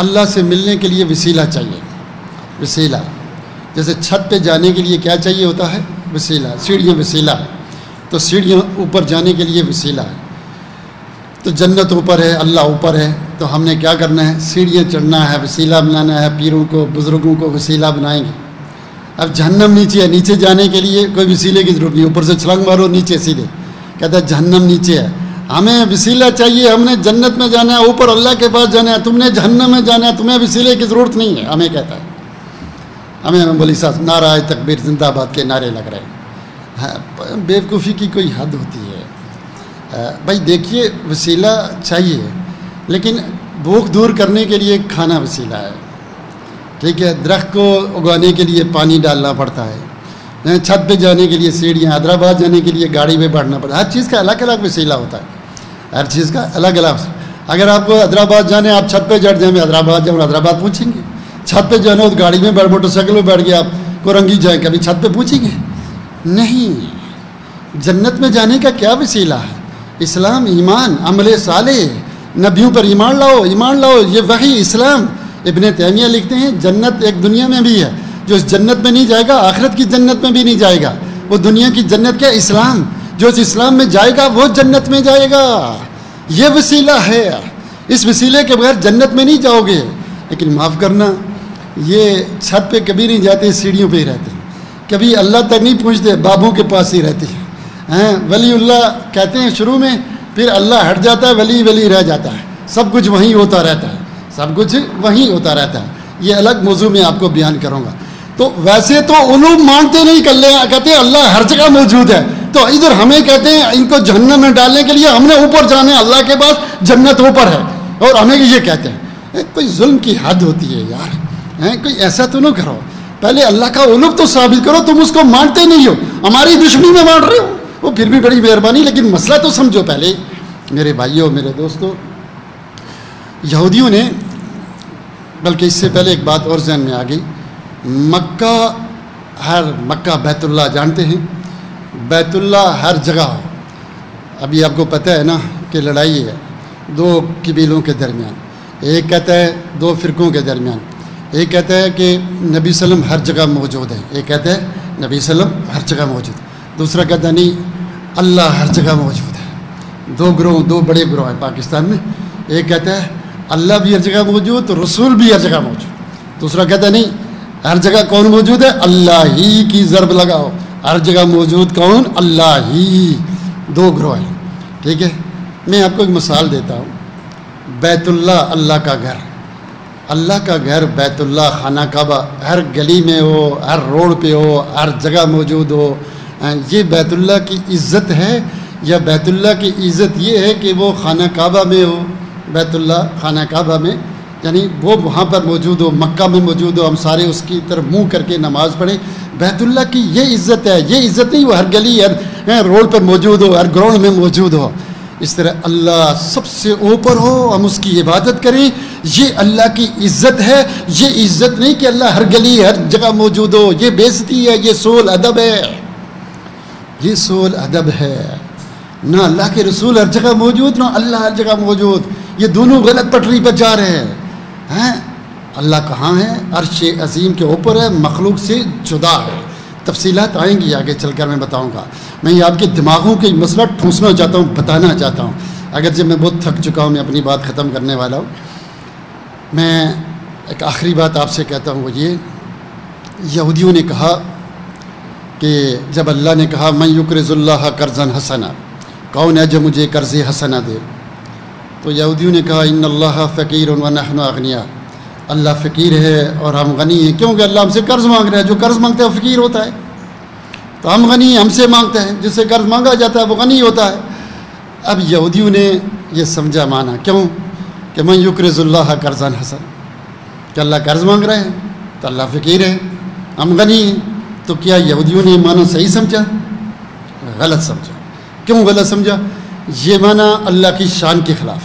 اللہ سے ملنے کے لیے وسیلہ چاہیے. وسیلہ جیسے چھت پہ جانے کے لیے کیا چاہیے ہوتا ہے؟ وسیلہ. سیڑھیاں وسیلہ ہے، تو سیڑھیاں اوپر جانے کے لیے وسیلہ ہے. تو جنت اوپر ہے، اللہ اوپر ہے، تو ہم نے کیا کرنا ہے؟ سیڑھیاں چڑھنا ہے، وسیلہ بنانا ہے. پیروں کو، بزرگوں کو وسیلہ بنائیں گے. اب جہنم نیچے ہے، نیچے جانے کے لیے کوئی وسیلے کی ضرورت نہیں، اوپر سے چھلانگ مارو نیچے سیدھے. کہتا ہے جہنم نیچے ہے، ہمیں وسیلہ چاہیے، ہم نے جنت میں جانا ہے، اوپر اللہ کے پاس جانا ہے، تم نے جہنم میں جانا ہے، تمہیں وسیلے کی ضرورت نہیں ہے. ہمیں کہتا ہے، ہمیں مولوی صاحب نعرہ تکبیر زندہ آباد کے نعرے لگ رہے ہیں. بیوقوفی کی کوئی حد ہوتی ہے بھائی. دیکھیے وسیلہ چاہیے، لیکن بھوک دور کرنے کے لیے کھانا وسیلہ ہے، ٹھیک ہے. درخت کو اگانے کے لیے پانی ڈالنا پڑتا ہے، چھت پہ جانے کے لیے سیڑھیاں، حیدرآباد جانے کے لیے گاڑی پہ بیٹھنا پڑتا ہے. ہر چیز کا الگ الگ وسیلہ ہوتا ہے، ہر چیز کا الگ الگ. اگر آپ کو حیدرآباد جانے، آپ چھت پہ چڑھ جائیں، میں حیدرآباد جاؤں، حیدرآباد پوچھیں گے. چھت پہ جانا ہو تو گاڑی میں موٹر سائیکل میں بیٹھ گیا، آپ کورنگی جائیں، کبھی چھت پہ پوچھیں گے نہیں. جنت میں جانے کا کیا وسیلہ ہے؟ اسلام، ایمان، عمل صالح، نبیوں پر ایمان لاؤ، ایمان لاؤ، یہ وحی اسلام. ابن تیمیہ لکھتے ہیں جنت ایک دنیا میں بھی ہے، جو اس جنت میں نہیں جائے گا آخرت کی جنت میں بھی نہیں جائے گا. وہ دنیا کی جنت کیا؟ اسلام. جو اس اسلام میں جائے گا وہ جنت میں جائے گا. یہ وسیلہ ہے. اس وسیلے کے بغیر جنت میں نہیں جاؤ گے. لیکن معاف کرنا، یہ چھت پہ کبھی نہیں جاتے، سیڑھیوں پہ ہی رہتے ہیں. کبھی اللہ تک نہیں پہنچتے، بابوں کے پاس ہی رہتے ہیں. ولی اللہ کہتے ہیں شروع میں، پھر اللہ ہٹ جاتا ہے، ولی ولی رہ جاتا ہے. سب کچھ وہیں ہوتا رہتا ہے، سب کچھ وہیں ہوتا رہتا ہے. یہ الگ موضوع میں آپ کو بیان کروں گا. تو ویسے تو علوم مانتے نہیں، کہتے ہیں اللہ ہر جگہ موجود ہے. تو ادھر ہمیں کہتے ہیں ان کو جہنم میں ڈالنے کے لیے ہم نے اوپر جانا ہے، اللہ کے پاس جنت اوپر ہے، اور ہمیں یہ کہتے ہیں. کوئی ظلم کی حد ہوتی ہے یار. کوئی ایسا تو نہ کرو. پہلے اللہ کا علو تو ثابت کرو. تم اس کو مانتے نہیں ہو، ہماری دشمنی میں مان رہے ہو، وہ پھر بھی بڑی مہربانی، لیکن مسئلہ تو سمجھو پہلے. میرے بھائیوں، میرے دوستوں، یہودیوں نے، بلکہ اس سے پہلے ایک بات اور ذہن میں آ گئی. مکہ بیت اللہ جانتے ہیں، بیت اللہ ہر جگہ ہو. ابھی آپ کو پتہ ہے نا کہ لڑائی ہے 2 قبیلوں کے درمیان. ایک کہتا ہے 2 فرقوں کے درمیان. ایک کہتا ہے کہ نبی صلی اللہ علیہ وسلم ہر جگہ موجود ہے، ایک کہتا ہے نبی صلی اللہ علیہ وسلم ہر جگہ موجود. دوسرا کہتا ہے نہیں، اللہ ہر جگہ موجود ہے. 2 گروہ، 2 بڑے گروہ ہیں پاکستان میں. ایک کہتا ہے اللہ بھی ہر جگہ موجود، تو رسول بھی ہر جگہ موجود. دوسرا کہتا ہے نہیں، ہر جگہ کون موجود ہے؟ اللہ ہی کی ضرب لگاؤ، ہر جگہ موجود کون؟ اللہ ہی. 2 گروہ ہیں، ٹھیک ہے. میں آپ کو ایک مثال دیتا ہوں. بیت اللہ، اللہ کا گھر، اللہ کا گھر بیت اللہ، خانہ کعبہ ہر گلی میں ہو، ہر روڈ پہ ہو، ہر جگہ موجود ہو. یہ بیت اللہ کی عزت ہے، یا بیت اللہ کی عزت یہ ہے کہ وہ خانہ کعبہ میں ہو؟ بیت اللہ خانہ کعبہ میں، یعنی وہ وہاں پر موجود ہو، مکہ میں موجود ہو، ہم سارے اس کی طرف منہ کر کے نماز پڑھیں. بیت اللہ کی یہ عزت ہے. یہ عزت نہیں وہ ہر گلی، ہر روڈ پر موجود ہو، ہر گراؤنڈ میں موجود ہو. اس طرح اللہ سب سے اوپر ہو، ہم اس کی عبادت کریں، یہ اللہ کی عزت ہے۔ یہ عزت نہیں کہ اللہ ہر گلی ہر جگہ موجود ہو، یہ بے عزتی ہے، یہ سول ادب ہے، یہ سول ادب ہے۔ نہ اللہ کے رسول ہر جگہ موجود، نہ اللہ ہر جگہ موجود، یہ دونوں غلط پٹری پر جا رہے ہیں۔ اللہ کہاں ہے؟ عرش عظیم کے اوپر ہے، مخلوق سے جدا ہے۔ تفصیلات آئیں گی آگے چل کر، میں بتاؤں گا۔ میں یہ آپ کے دماغوں کے مسئلہ ٹھونسنا چاہتا ہوں، بتانا چاہتا ہوں، اگرچہ میں بہت تھک چکا ہوں، میں اپنی بات ختم کرنے والا ہوں۔ میں ایک آخری بات آپ سے کہتا ہوں، وہ یہ، یہودیوں نے کہا کہ جب اللہ نے کہا من یقرض اللہ قرضا حسنا، کون ہے جو مجھے قرض حسنا دے، تو یہودیوں نے کہا ان اللہ فقیر ونحن اغنیاء، اللہ فقیر ہے اور ہم غنی ہیں، کیونکہ اللہ ہم سے قرض مانگ رہا ہے، جو قرض مانگتا ہے وہ فقیر ہوتا ہے، تو ہم غنی ہیں، ہم سے مانگتے ہیں، جس سے قرض مانگا جاتا ہے وہ غنی ہوتا ہے۔ اب یہودیوں نے یہ سمجھا مانا، کیوں کہ من یقرض اللہ قرضا حسنا، کہ اللہ قرض مانگ رہے ہیں تو اللہ فقیر ہے، ہم غنی ہیں۔ تو کیا یہودیوں نے معنی صحیح سمجھا؟ غلط سمجھا۔ کیوں غلط سمجھا؟ یہ معنی اللہ کی شان کے خلاف،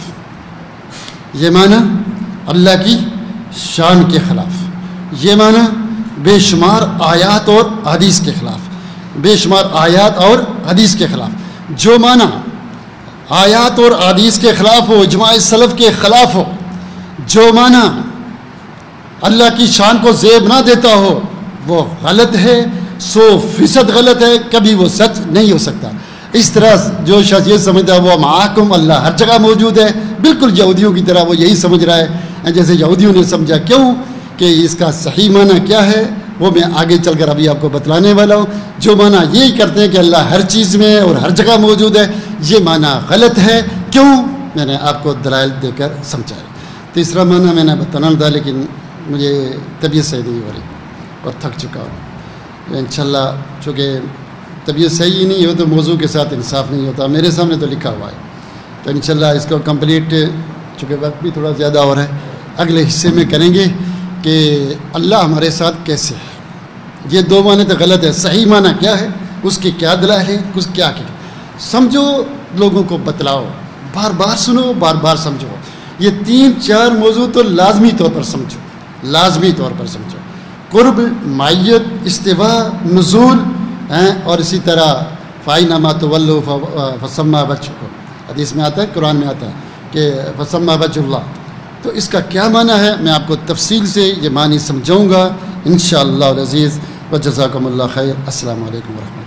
یہ معنی اللہ کی شان کے خلاف، یہ معنی بے شمار آیات اور حدیث کے خلاف، بے شمار آیات اور حدیث کے خلاف۔ جو معنی آیات اور حدیث کے خلاف ہو، اجماع سلف کے خلاف ہو، جو معنی اللہ کی شان کو زیب نہ دیتا ہو، وہ غلط ہے، 100% غلط ہے، کبھی وہ سچ نہیں ہو سکتا۔ اس طرح جو شخص یہ سمجھتا ہے وہ معاکم، اللہ ہر جگہ موجود ہے، بالکل یہودیوں کی طرح وہ یہی سمجھ رہا ہے جیسے یہودیوں نے سمجھا۔ کیوں کہ اس کا صحیح معنی کیا ہے وہ میں آگے چل کر ابھی آپ کو بتلانے والا ہوں۔ جو معنی یہی کرتے ہیں کہ اللہ ہر چیز میں اور ہر جگہ موجود ہے، یہ معنی غلط ہے۔ کیوں؟ میں نے آپ کو دلائل دے کر سمجھایا۔ تیسرا معنی میں نے بتانا تھا لیکن مجھے طبیعت صحیح نہیں ہو رہی اور تھک چکا ہوں۔ انشاءاللہ چونکہ طبیعت صحیح نہیں ہو تو موضوع کے ساتھ انصاف نہیں ہوتا، میرے سامنے تو لکھا ہوا ہے، تو انشاءاللہ اس کو کمپلیٹ، چونکہ وقت بھی تھوڑا زیادہ ہو رہا ہے، اگلے حصے میں کریں گے کہ اللہ ہمارے ساتھ کیسے ہے۔ یہ دو معنی تو غلط ہے، صحیح معنی کیا ہے، اس کی کیا دلائل ہے، اس کیا سمجھو، لوگوں کو بتلاؤ، بار بار سنو، بار بار سمجھو۔ یہ 3-4 موضوع تو لازمی طور پر سمجھو، لازمی طور پر سمجھو۔ قرب، معیت، استواء، نزول، اور اسی طرح فَأَيْنَمَا تُوَلُّوا فَثَمَّ وَجْهُ، حدیث میں آتا ہے، قرآن میں آتا ہے کہ فَثَمَّ وَجْهُ اللَّهِ۔ تو اس کا کیا معنی ہے میں آپ کو تفصیل سے یہ معنی سمجھاؤں گا انشاءاللہ العزیز۔ وجزاکم اللہ خیر۔ السلام علیکم ورحمۃ اللہ۔